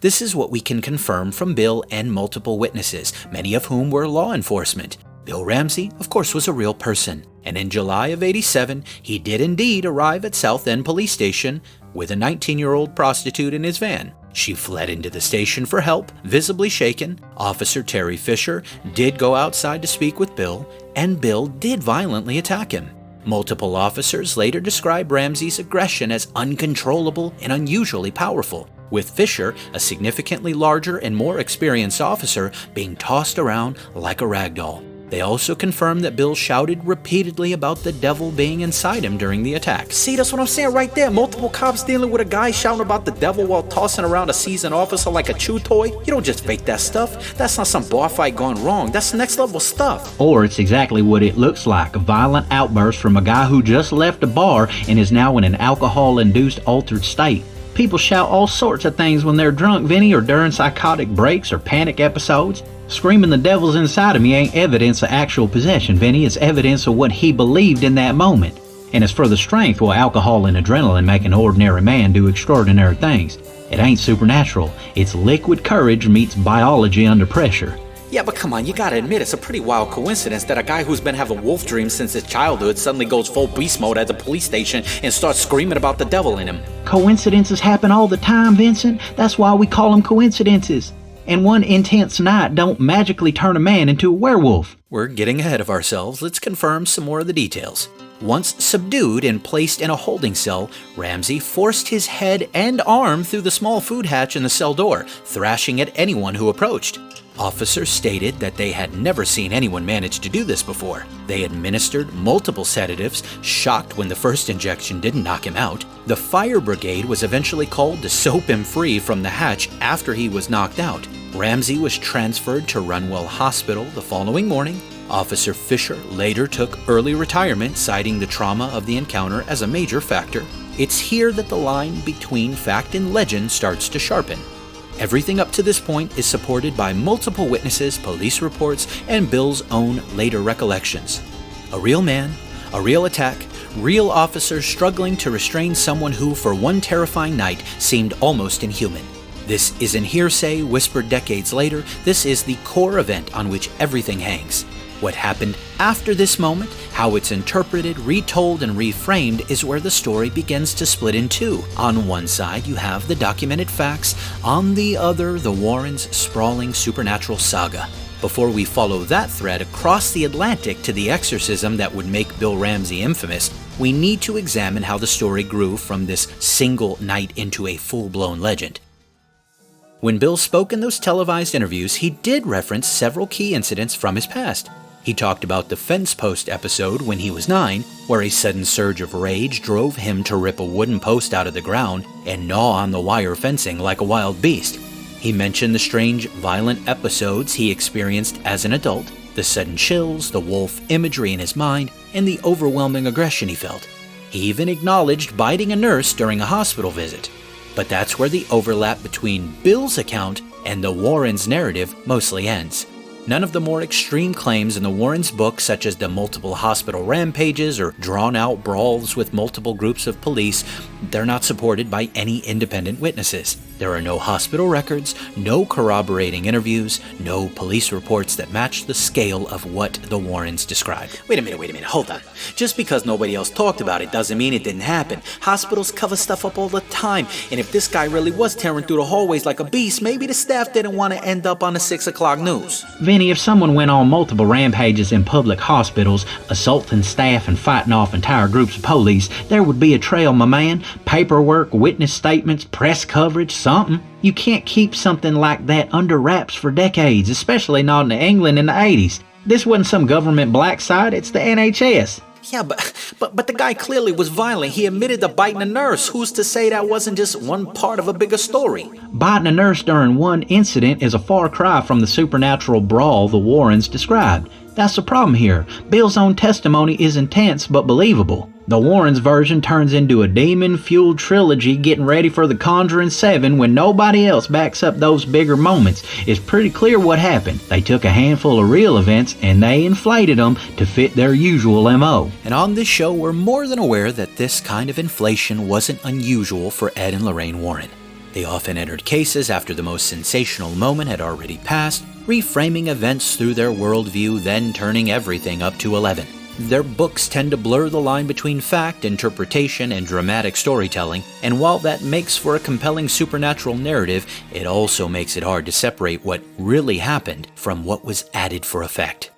This is what we can confirm from Bill and multiple witnesses, many of whom were law enforcement. Bill Ramsey, of course, was a real person, and in July of '87, he did indeed arrive at Southend Police Station with a 19-year-old prostitute in his van. She fled into the station for help, visibly shaken. Officer Terry Fisher did go outside to speak with Bill, and Bill did violently attack him. Multiple officers later describe Ramsey's aggression as uncontrollable and unusually powerful, with Fisher, a significantly larger and more experienced officer, being tossed around like a rag doll. They also confirmed that Bill shouted repeatedly about the devil being inside him during the attack. See, that's what I'm saying right there. Multiple cops dealing with a guy shouting about the devil while tossing around a seasoned officer like a chew toy. You don't just fake that stuff. That's not some bar fight gone wrong. That's next level stuff. Or it's exactly what it looks like, a violent outburst from a guy who just left a bar and is now in an alcohol-induced altered state. People shout all sorts of things when they're drunk, Vinny, or during psychotic breaks or panic episodes. Screaming the devil's inside of me ain't evidence of actual possession, Vinny. It's evidence of what he believed in that moment. And as for the strength, well, alcohol and adrenaline make an ordinary man do extraordinary things. It ain't supernatural. It's liquid courage meets biology under pressure. Yeah, but come on, you gotta admit it's a pretty wild coincidence that a guy who's been having wolf dreams since his childhood suddenly goes full beast mode at the police station and starts screaming about the devil in him. Coincidences happen all the time, Vincent. That's why we call them coincidences. And one intense night don't magically turn a man into a werewolf. We're getting ahead of ourselves. Let's confirm some more of the details. Once subdued and placed in a holding cell, Ramsey forced his head and arm through the small food hatch in the cell door, thrashing at anyone who approached. Officers stated that they had never seen anyone manage to do this before. They administered multiple sedatives, shocked when the first injection didn't knock him out. The fire brigade was eventually called to soap him free from the hatch after he was knocked out. Ramsey was transferred to Runwell Hospital the following morning. Officer Fisher later took early retirement, citing the trauma of the encounter as a major factor. It's here that the line between fact and legend starts to sharpen. Everything up to this point is supported by multiple witnesses, police reports, and Bill's own later recollections. A real man, a real attack, real officers struggling to restrain someone who, for one terrifying night, seemed almost inhuman. This isn't hearsay whispered decades later. This is the core event on which everything hangs. What happened after this moment, how it's interpreted, retold, and reframed is where the story begins to split in two. On one side, you have the documented facts. On the other, the Warrens' sprawling supernatural saga. Before we follow that thread across the Atlantic to the exorcism that would make Bill Ramsey infamous, we need to examine how the story grew from this single night into a full-blown legend. When Bill spoke in those televised interviews, he did reference several key incidents from his past. He talked about the fence post episode when he was 9, where a sudden surge of rage drove him to rip a wooden post out of the ground and gnaw on the wire fencing like a wild beast. He mentioned the strange, violent episodes he experienced as an adult, the sudden chills, the wolf imagery in his mind, and the overwhelming aggression he felt. He even acknowledged biting a nurse during a hospital visit. But that's where the overlap between Bill's account and the Warrens' narrative mostly ends. None of the more extreme claims in the Warrens' book, such as the multiple hospital rampages or drawn-out brawls with multiple groups of police, they're not supported by any independent witnesses. There are no hospital records, no corroborating interviews, no police reports that match the scale of what the Warrens described. Wait a minute, hold on. Just because nobody else talked about it doesn't mean it didn't happen. Hospitals cover stuff up all the time, and if this guy really was tearing through the hallways like a beast, maybe the staff didn't want to end up on the 6 o'clock news. Vinny, if someone went on multiple rampages in public hospitals, assaulting staff and fighting off entire groups of police, there would be a trail, my man. Paperwork, witness statements, press coverage, something. You can't keep something like that under wraps for decades, especially not in England in the 80s. This wasn't some government black site, it's the NHS. Yeah, but the guy clearly was violent. He admitted to biting a nurse. Who's to say that wasn't just one part of a bigger story? Biting a nurse during one incident is a far cry from the supernatural brawl the Warrens described. That's the problem here. Bill's own testimony is intense but believable. The Warrens' version turns into a demon-fueled trilogy getting ready for the Conjuring 7 when nobody else backs up those bigger moments. It's pretty clear what happened. They took a handful of real events and they inflated them to fit their usual MO. And on this show, we're more than aware that this kind of inflation wasn't unusual for Ed and Lorraine Warren. They often entered cases after the most sensational moment had already passed, reframing events through their worldview, then turning everything up to 11. Their books tend to blur the line between fact, interpretation, and dramatic storytelling, and while that makes for a compelling supernatural narrative, it also makes it hard to separate what really happened from what was added for effect.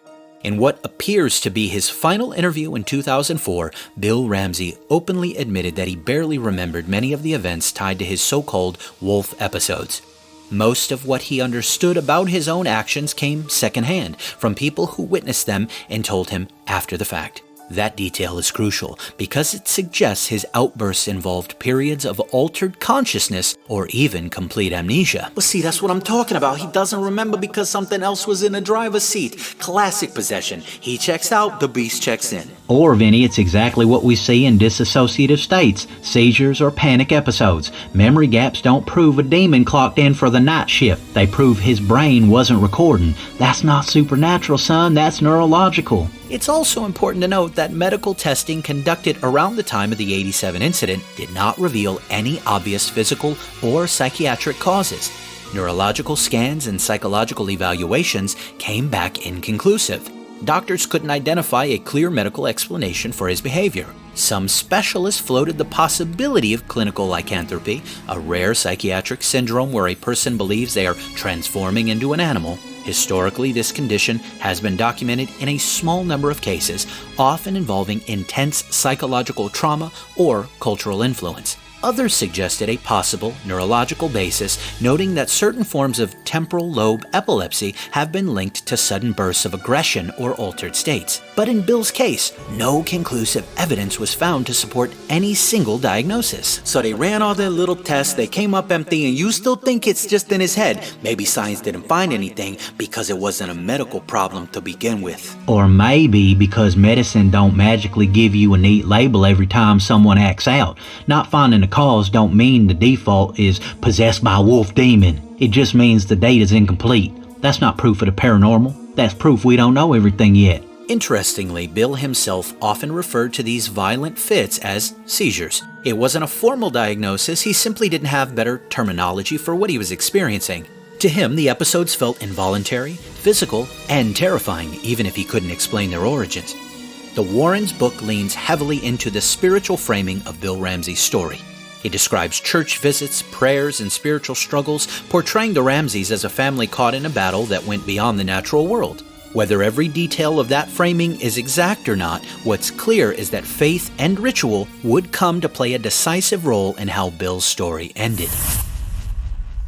In what appears to be his final interview in 2004, Bill Ramsey openly admitted that he barely remembered many of the events tied to his so-called wolf episodes. Most of what he understood about his own actions came secondhand from people who witnessed them and told him after the fact. That detail is crucial because it suggests his outbursts involved periods of altered consciousness or even complete amnesia. But see, that's what I'm talking about. He doesn't remember because something else was in the driver's seat. Classic possession. He checks out, the beast checks in. Or, Vinny, it's exactly what we see in dissociative states, seizures or panic episodes. Memory gaps don't prove a demon clocked in for the night shift. They prove his brain wasn't recording. That's not supernatural, son. That's neurological. It's also important to note that medical testing conducted around the time of the 87 incident did not reveal any obvious physical or psychiatric causes. Neurological scans and psychological evaluations came back inconclusive. Doctors couldn't identify a clear medical explanation for his behavior. Some specialists floated the possibility of clinical lycanthropy, a rare psychiatric syndrome where a person believes they are transforming into an animal. Historically, this condition has been documented in a small number of cases, often involving intense psychological trauma or cultural influence. Others suggested a possible neurological basis, noting that certain forms of temporal lobe epilepsy have been linked to sudden bursts of aggression or altered states. But in Bill's case, no conclusive evidence was found to support any single diagnosis. So they ran all their little tests, they came up empty, and you still think it's just in his head. Maybe science didn't find anything because it wasn't a medical problem to begin with. Or maybe because medicine don't magically give you a neat label every time someone acts out. Not finding a cause don't mean the default is possessed by a wolf demon. It just means the data's incomplete. That's not proof of the paranormal. That's proof we don't know everything yet. Interestingly, Bill himself often referred to these violent fits as seizures. It wasn't a formal diagnosis, he simply didn't have better terminology for what he was experiencing. To him, the episodes felt involuntary, physical, and terrifying, even if he couldn't explain their origins. The Warrens' book leans heavily into the spiritual framing of Bill Ramsey's story. He describes church visits, prayers, and spiritual struggles, portraying the Ramseys as a family caught in a battle that went beyond the natural world. Whether every detail of that framing is exact or not, what's clear is that faith and ritual would come to play a decisive role in how Bill's story ended.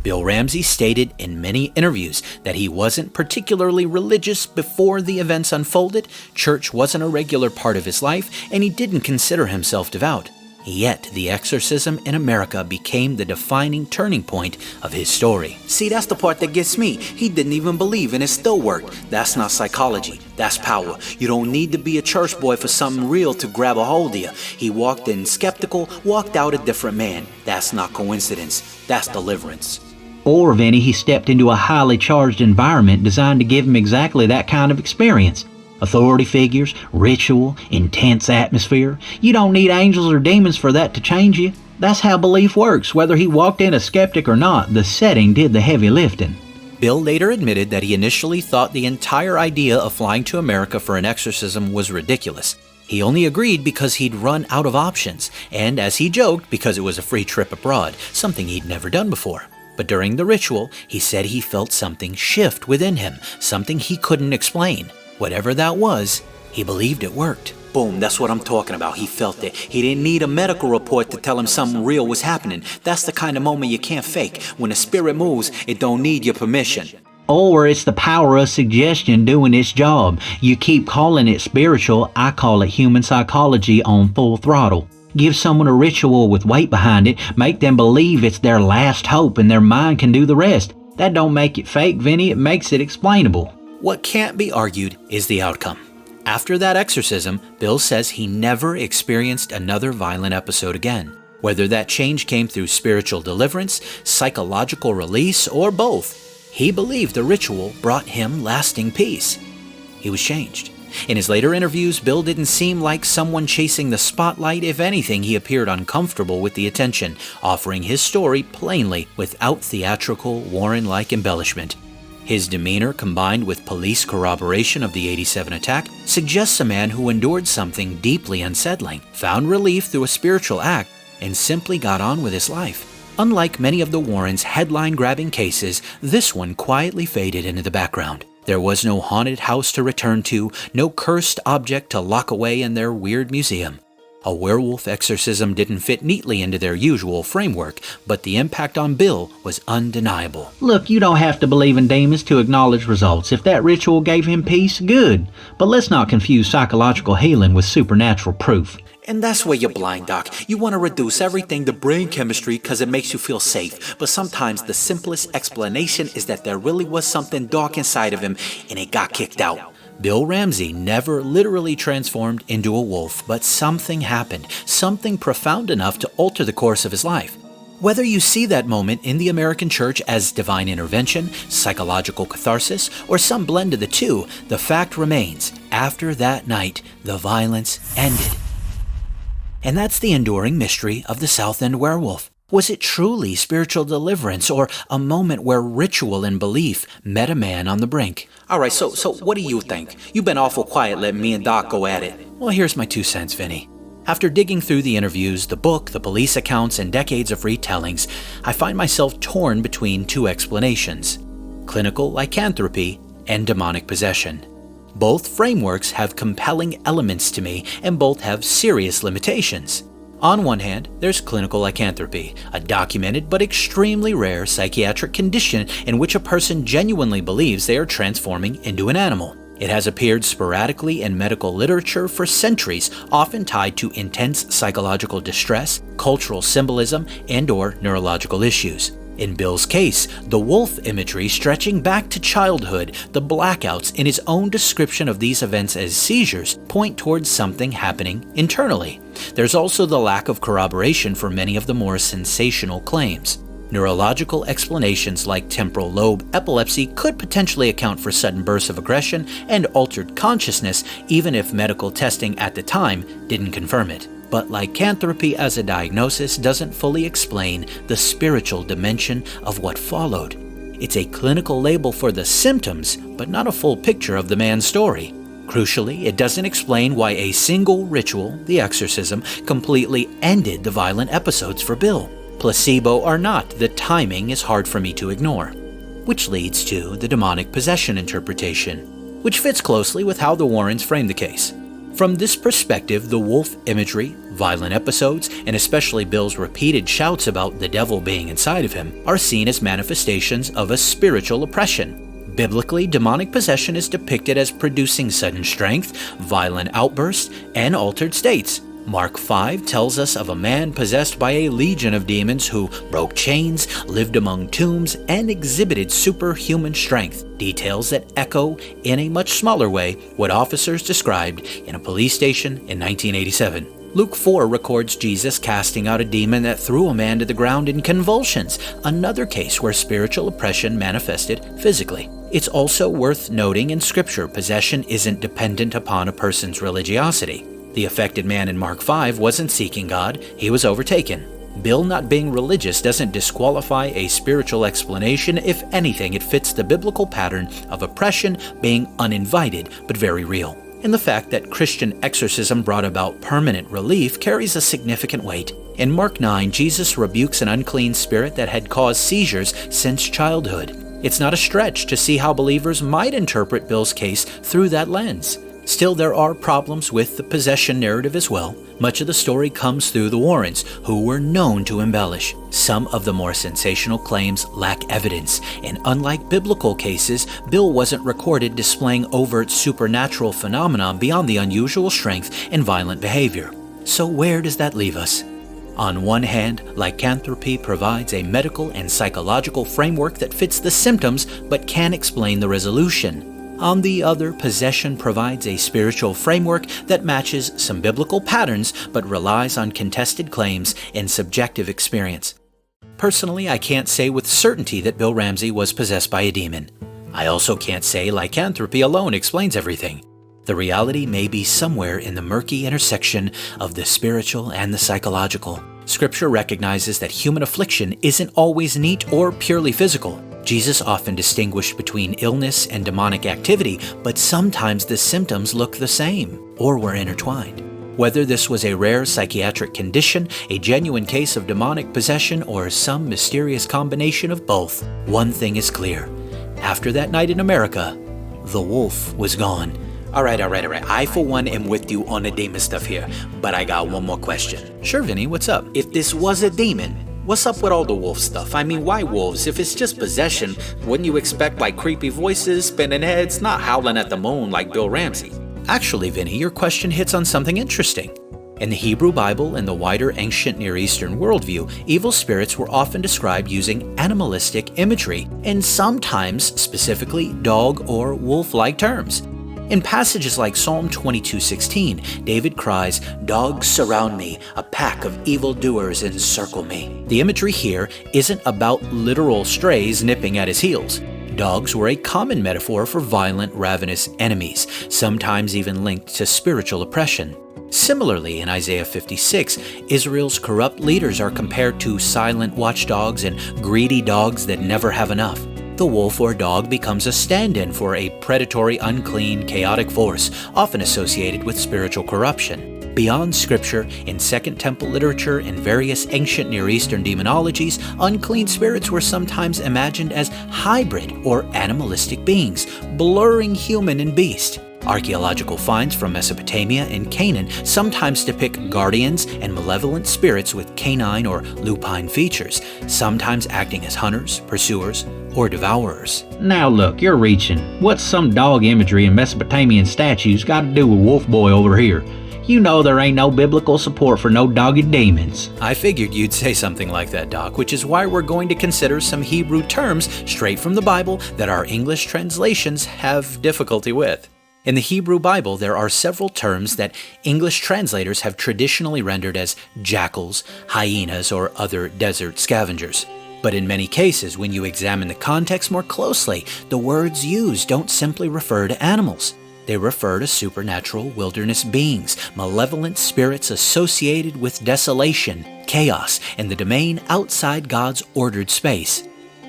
Bill Ramsey stated in many interviews that he wasn't particularly religious before the events unfolded, church wasn't a regular part of his life, and he didn't consider himself devout. Yet, the exorcism in America became the defining turning point of his story. See, that's the part that gets me. He didn't even believe and it still worked. That's not psychology. That's power. You don't need to be a church boy for something real to grab a hold of you. He walked in skeptical, walked out a different man. That's not coincidence. That's deliverance. Or, Vinny, he stepped into a highly charged environment designed to give him exactly that kind of experience. Authority figures, ritual, intense atmosphere. You don't need angels or demons for that to change you. That's how belief works. Whether he walked in a skeptic or not, the setting did the heavy lifting. Bill later admitted that he initially thought the entire idea of flying to America for an exorcism was ridiculous. He only agreed because he'd run out of options, and as he joked, because it was a free trip abroad, something he'd never done before. But during the ritual, he said he felt something shift within him, something he couldn't explain. Whatever that was, he believed it worked. Boom, that's what I'm talking about. He felt it. He didn't need a medical report to tell him something real was happening. That's the kind of moment you can't fake. When the spirit moves, it don't need your permission. Or it's the power of suggestion doing its job. You keep calling it spiritual, I call it human psychology on full throttle. Give someone a ritual with weight behind it, make them believe it's their last hope and their mind can do the rest. That don't make it fake, Vinny, it makes it explainable. What can't be argued is the outcome. After that exorcism, Bill says he never experienced another violent episode again. Whether that change came through spiritual deliverance, psychological release, or both, he believed the ritual brought him lasting peace. He was changed. In his later interviews, Bill didn't seem like someone chasing the spotlight. If anything, he appeared uncomfortable with the attention, offering his story plainly without theatrical, Warren-like embellishment. His demeanor, combined with police corroboration of the 87 attack, suggests a man who endured something deeply unsettling, found relief through a spiritual act, and simply got on with his life. Unlike many of the Warrens' headline-grabbing cases, this one quietly faded into the background. There was no haunted house to return to, no cursed object to lock away in their weird museum. A werewolf exorcism didn't fit neatly into their usual framework, but the impact on Bill was undeniable. Look, you don't have to believe in demons to acknowledge results. If that ritual gave him peace, good. But let's not confuse psychological healing with supernatural proof. And that's where you're blind, Doc. You want to reduce everything to brain chemistry because it makes you feel safe. But sometimes the simplest explanation is that there really was something dark inside of him and it got kicked out. Bill Ramsey never literally transformed into a wolf, but something happened, something profound enough to alter the course of his life. Whether you see that moment in the American church as divine intervention, psychological catharsis, or some blend of the two, the fact remains, after that night, the violence ended. And that's the enduring mystery of the Southend Werewolf. Was it truly spiritual deliverance or a moment where ritual and belief met a man on the brink? All right, so what do you think? You've been awful quiet letting me and Doc go at it. Well, here's my 2 cents, Vinny. After digging through the interviews, the book, the police accounts, and decades of retellings, I find myself torn between 2 explanations: clinical lycanthropy and demonic possession. Both frameworks have compelling elements to me, and both have serious limitations. On one hand, there's clinical lycanthropy, a documented but extremely rare psychiatric condition in which a person genuinely believes they are transforming into an animal. It has appeared sporadically in medical literature for centuries, often tied to intense psychological distress, cultural symbolism, and/or neurological issues. In Bill's case, the wolf imagery stretching back to childhood, the blackouts in his own description of these events as seizures point towards something happening internally. There's also the lack of corroboration for many of the more sensational claims. Neurological explanations like temporal lobe epilepsy could potentially account for sudden bursts of aggression and altered consciousness, even if medical testing at the time didn't confirm it. But lycanthropy as a diagnosis doesn't fully explain the spiritual dimension of what followed. It's a clinical label for the symptoms, but not a full picture of the man's story. Crucially, it doesn't explain why a single ritual, the exorcism, completely ended the violent episodes for Bill. Placebo or not, the timing is hard for me to ignore. Which leads to the demonic possession interpretation, which fits closely with how the Warrens framed the case. From this perspective, the wolf imagery, violent episodes, and especially Bill's repeated shouts about the devil being inside of him are seen as manifestations of a spiritual oppression. Biblically, demonic possession is depicted as producing sudden strength, violent outbursts, and altered states. Mark 5 tells us of a man possessed by a legion of demons who broke chains, lived among tombs, and exhibited superhuman strength, details that echo, in a much smaller way, what officers described in a police station in 1987. Luke 4 records Jesus casting out a demon that threw a man to the ground in convulsions, another case where spiritual oppression manifested physically. It's also worth noting in Scripture, possession isn't dependent upon a person's religiosity. The affected man in Mark 5 wasn't seeking God, he was overtaken. Bill not being religious doesn't disqualify a spiritual explanation. If anything, it fits the biblical pattern of oppression being uninvited but very real. And the fact that Christian exorcism brought about permanent relief carries a significant weight. In Mark 9, Jesus rebukes an unclean spirit that had caused seizures since childhood. It's not a stretch to see how believers might interpret Bill's case through that lens. Still, there are problems with the possession narrative as well. Much of the story comes through the Warrens, who were known to embellish. Some of the more sensational claims lack evidence, and unlike biblical cases, Bill wasn't recorded displaying overt supernatural phenomena beyond the unusual strength and violent behavior. So where does that leave us? On one hand, lycanthropy provides a medical and psychological framework that fits the symptoms but can't explain the resolution. On the other, possession provides a spiritual framework that matches some biblical patterns but relies on contested claims and subjective experience. Personally, I can't say with certainty that Bill Ramsey was possessed by a demon. I also can't say lycanthropy alone explains everything. The reality may be somewhere in the murky intersection of the spiritual and the psychological. Scripture recognizes that human affliction isn't always neat or purely physical. Jesus often distinguished between illness and demonic activity, but sometimes the symptoms look the same or were intertwined. Whether this was a rare psychiatric condition, a genuine case of demonic possession, or some mysterious combination of both, one thing is clear. After that night in America, the wolf was gone. All right. I, for one, am with you on the demon stuff here, but I got one more question. Sure, Vinny, what's up? If this was a demon, what's up with all the wolf stuff? I mean, why wolves? If it's just possession, wouldn't you expect like creepy voices, spinning heads, not howling at the moon like Bill Ramsey? Actually, Vinny, your question hits on something interesting. In the Hebrew Bible and the wider ancient Near Eastern worldview, evil spirits were often described using animalistic imagery, and sometimes specifically dog or wolf-like terms. In passages like Psalm 22:16, David cries, "Dogs surround me, a pack of evildoers encircle me." The imagery here isn't about literal strays nipping at his heels. Dogs were a common metaphor for violent, ravenous enemies, sometimes even linked to spiritual oppression. Similarly, in Isaiah 56, Israel's corrupt leaders are compared to silent watchdogs and greedy dogs that never have enough. The wolf or dog becomes a stand-in for a predatory, unclean, chaotic force, often associated with spiritual corruption. Beyond scripture, in Second Temple literature and various ancient Near Eastern demonologies, unclean spirits were sometimes imagined as hybrid or animalistic beings, blurring human and beast. Archaeological finds from Mesopotamia and Canaan sometimes depict guardians and malevolent spirits with canine or lupine features, sometimes acting as hunters, pursuers, or devourers. Now look, you're reaching. What's some dog imagery in Mesopotamian statues got to do with Wolf Boy over here? You know there ain't no biblical support for no dogged demons. I figured you'd say something like that, Doc, which is why we're going to consider some Hebrew terms straight from the Bible that our English translations have difficulty with. In the Hebrew Bible, there are several terms that English translators have traditionally rendered as jackals, hyenas, or other desert scavengers. But in many cases, when you examine the context more closely, the words used don't simply refer to animals. They refer to supernatural wilderness beings, malevolent spirits associated with desolation, chaos, and the domain outside God's ordered space.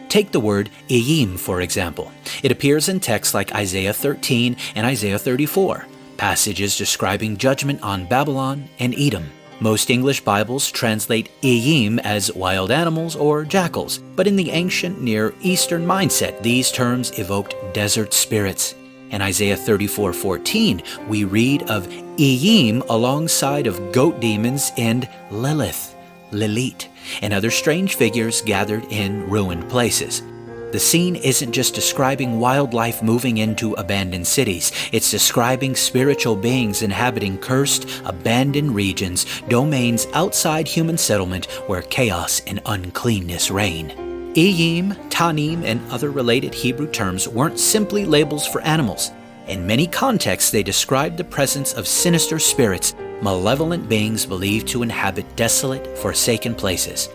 Take the word Iyim, for example. It appears in texts like Isaiah 13 and Isaiah 34, passages describing judgment on Babylon and Edom. Most English Bibles translate Iyim as wild animals or jackals, but in the ancient Near Eastern mindset, these terms evoked desert spirits. In Isaiah 34:14, we read of Iyim alongside of goat demons and Lilith, and other strange figures gathered in ruined places. The scene isn't just describing wildlife moving into abandoned cities. It's describing spiritual beings inhabiting cursed, abandoned regions, domains outside human settlement where chaos and uncleanness reign. Iyim, Tanim, and other related Hebrew terms weren't simply labels for animals. In many contexts, they described the presence of sinister spirits, malevolent beings believed to inhabit desolate, forsaken places.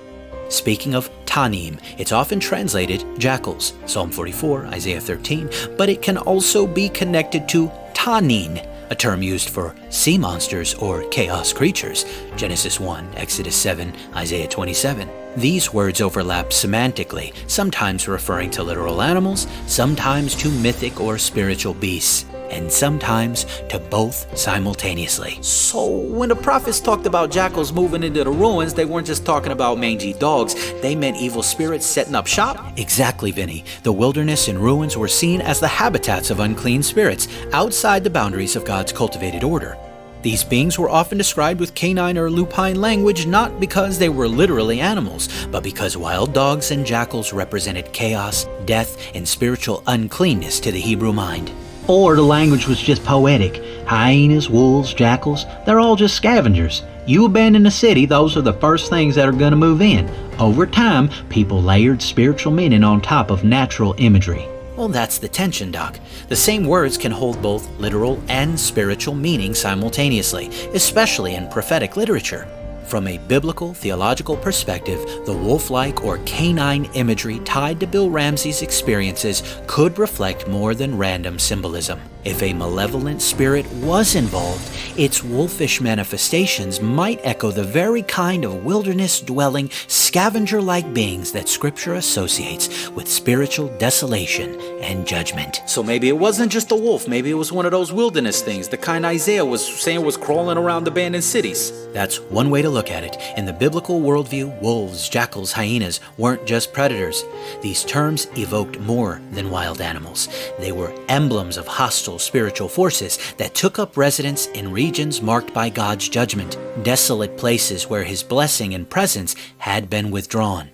Speaking of Tanim, it's often translated jackals, Psalm 44, Isaiah 13, but it can also be connected to Tanin, a term used for sea monsters or chaos creatures, Genesis 1, Exodus 7, Isaiah 27. These words overlap semantically, sometimes referring to literal animals, sometimes to mythic or spiritual beasts, and sometimes to both simultaneously. So when the prophets talked about jackals moving into the ruins, they weren't just talking about mangy dogs, they meant evil spirits setting up shop? Exactly, Vinny. The wilderness and ruins were seen as the habitats of unclean spirits, outside the boundaries of God's cultivated order. These beings were often described with canine or lupine language not because they were literally animals, but because wild dogs and jackals represented chaos, death, and spiritual uncleanness to the Hebrew mind. Or the language was just poetic. Hyenas, wolves, jackals, they're all just scavengers. You abandon a city, those are the first things that are going to move in. Over time, people layered spiritual meaning on top of natural imagery. Well, that's the tension, Doc. The same words can hold both literal and spiritual meaning simultaneously, especially in prophetic literature. From a biblical, theological perspective, the wolf-like or canine imagery tied to Bill Ramsey's experiences could reflect more than random symbolism. If a malevolent spirit was involved, its wolfish manifestations might echo the very kind of wilderness-dwelling, scavenger-like beings that Scripture associates with spiritual desolation and judgment. So maybe it wasn't just a wolf, maybe it was one of those wilderness things, the kind Isaiah was saying was crawling around abandoned cities. That's one way to look at it. In the biblical worldview, wolves, jackals, hyenas weren't just predators. These terms evoked more than wild animals. They were emblems of hostile hostile spiritual forces that took up residence in regions marked by God's judgment, desolate places where His blessing and presence had been withdrawn.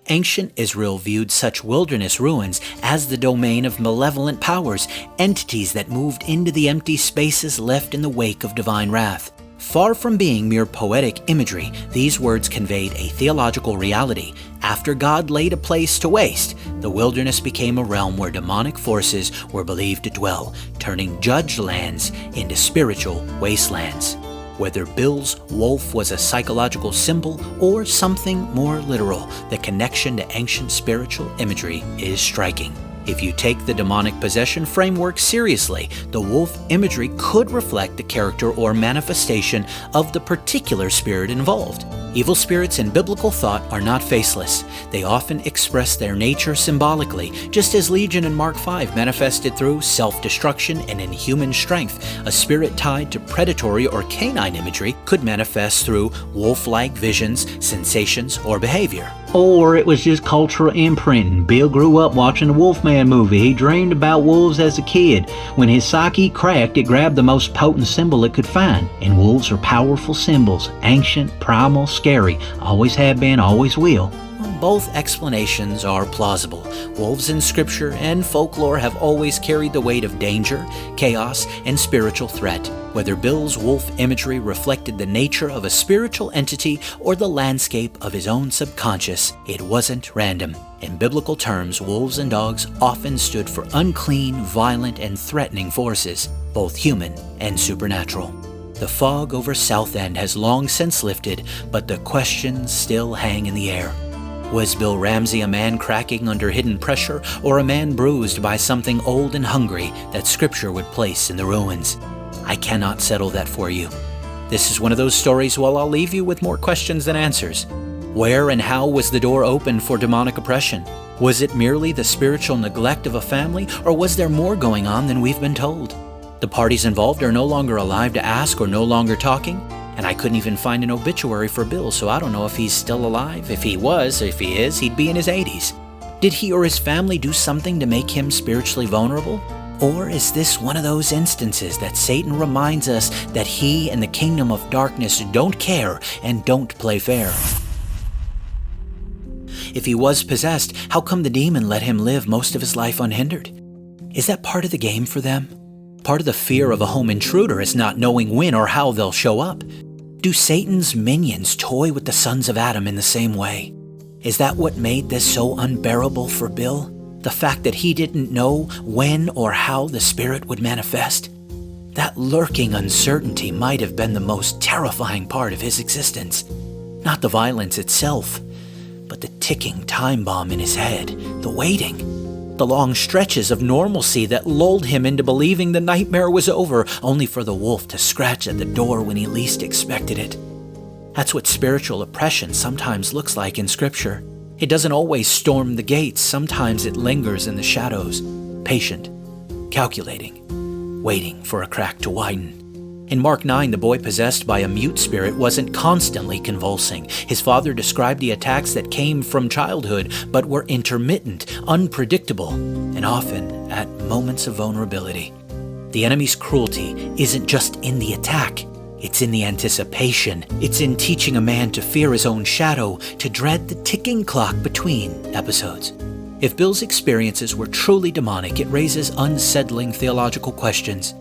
Ancient Israel viewed such wilderness ruins as the domain of malevolent powers, entities that moved into the empty spaces left in the wake of divine wrath. Far from being mere poetic imagery, these words conveyed a theological reality. After God laid a place to waste, the wilderness became a realm where demonic forces were believed to dwell, turning judged lands into spiritual wastelands. Whether Bill's wolf was a psychological symbol or something more literal, the connection to ancient spiritual imagery is striking. If you take the demonic possession framework seriously, the wolf imagery could reflect the character or manifestation of the particular spirit involved. Evil spirits in biblical thought are not faceless. They often express their nature symbolically, just as Legion in Mark 5 manifested through self-destruction and inhuman strength. A spirit tied to predatory or canine imagery could manifest through wolf-like visions, sensations, or behavior. Or it was just cultural imprinting. Bill grew up watching the Wolfman movie. He dreamed about wolves as a kid. When his psyche cracked, it grabbed the most potent symbol it could find. And wolves are powerful symbols. Ancient, primal, scary. Always have been, always will. Both explanations are plausible. Wolves in scripture and folklore have always carried the weight of danger, chaos, and spiritual threat. Whether Bill's wolf imagery reflected the nature of a spiritual entity or the landscape of his own subconscious, it wasn't random. In biblical terms, wolves and dogs often stood for unclean, violent, and threatening forces, both human and supernatural. The fog over Southend has long since lifted, but the questions still hang in the air. Was Bill Ramsey a man cracking under hidden pressure, or a man bruised by something old and hungry that Scripture would place in the ruins? I cannot settle that for you. This is one of those stories where I'll leave you with more questions than answers. Where and how was the door opened for demonic oppression? Was it merely the spiritual neglect of a family, or was there more going on than we've been told? The parties involved are no longer alive to ask or no longer talking. And I couldn't even find an obituary for Bill, so I don't know if he's still alive. If he was, if he is, he'd be in his 80s. Did he or his family do something to make him spiritually vulnerable? Or is this one of those instances that Satan reminds us that he and the kingdom of darkness don't care and don't play fair? If he was possessed, how come the demon let him live most of his life unhindered? Is that part of the game for them? Part of the fear of a home intruder is not knowing when or how they'll show up. Do Satan's minions toy with the sons of Adam in the same way? Is that what made this so unbearable for Bill? The fact that he didn't know when or how the spirit would manifest? That lurking uncertainty might have been the most terrifying part of his existence. Not the violence itself, but the ticking time bomb in his head, the waiting, the long stretches of normalcy that lulled him into believing the nightmare was over, only for the wolf to scratch at the door when he least expected it. That's what spiritual oppression sometimes looks like in Scripture. It doesn't always storm the gates. Sometimes it lingers in the shadows, patient, calculating, waiting for a crack to widen. In Mark 9, the boy possessed by a mute spirit wasn't constantly convulsing. His father described the attacks that came from childhood, but were intermittent, unpredictable, and often at moments of vulnerability. The enemy's cruelty isn't just in the attack. It's in the anticipation. It's in teaching a man to fear his own shadow, to dread the ticking clock between episodes. If Bill's experiences were truly demonic, it raises unsettling theological questions.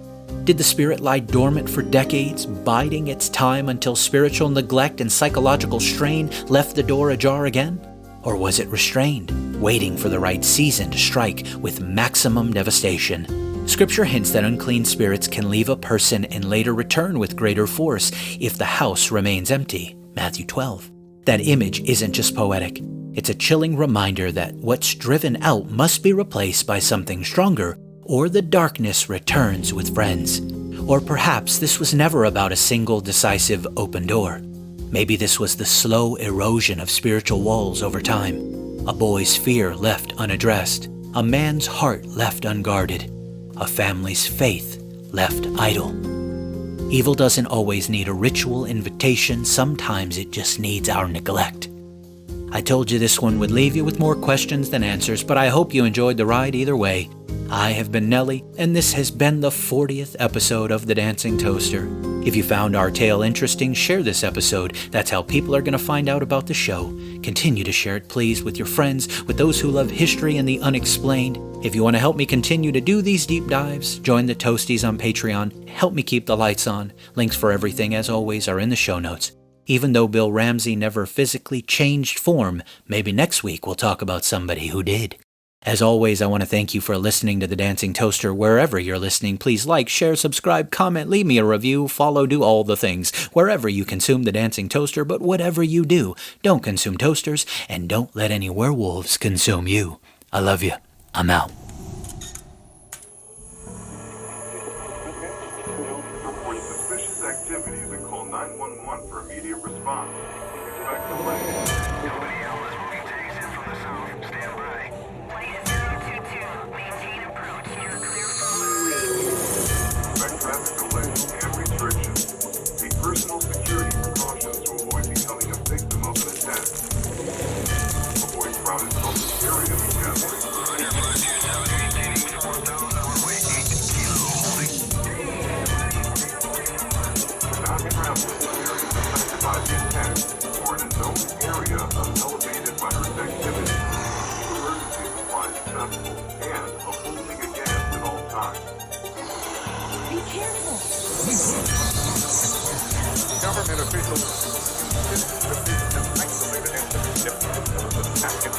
Did the spirit lie dormant for decades, biding its time until spiritual neglect and psychological strain left the door ajar again? Or was it restrained, waiting for the right season to strike with maximum devastation? Scripture hints that unclean spirits can leave a person and later return with greater force if the house remains empty. Matthew 12. That image isn't just poetic. It's a chilling reminder that what's driven out must be replaced by something stronger, or the darkness returns with friends. Or perhaps this was never about a single decisive open door. Maybe this was the slow erosion of spiritual walls over time. A boy's fear left unaddressed, a man's heart left unguarded, a family's faith left idle. Evil doesn't always need a ritual invitation. Sometimes it just needs our neglect. I told you this one would leave you with more questions than answers, but I hope you enjoyed the ride either way. I have been Nelly, and this has been the 40th episode of The Dancing Toaster. If you found our tale interesting, share this episode. That's how people are going to find out about the show. Continue to share it, please, with your friends, with those who love history and the unexplained. If you want to help me continue to do these deep dives, join the Toasties on Patreon. Help me keep the lights on. Links for everything, as always, are in the show notes. Even though Bill Ramsey never physically changed form, maybe next week we'll talk about somebody who did. As always, I want to thank you for listening to The Dancing Toaster wherever you're listening. Please like, share, subscribe, comment, leave me a review, follow, do all the things. Wherever you consume The Dancing Toaster, but whatever you do, don't consume toasters and don't let any werewolves consume you. I love you. I'm out. Report suspicious activities and call 911 for immediate response. Expect delay. Traffic delays and restrictions. Take personal security precautions to avoid becoming a victim of an attack. Avoid crowded public areas and gatherings. Not travel in areas affected by the attack or in a known area of elevated virus activity. Keep emergency supplies accessible and a holding a gas at all times. Be careful. Government officials have isolated incidents of attack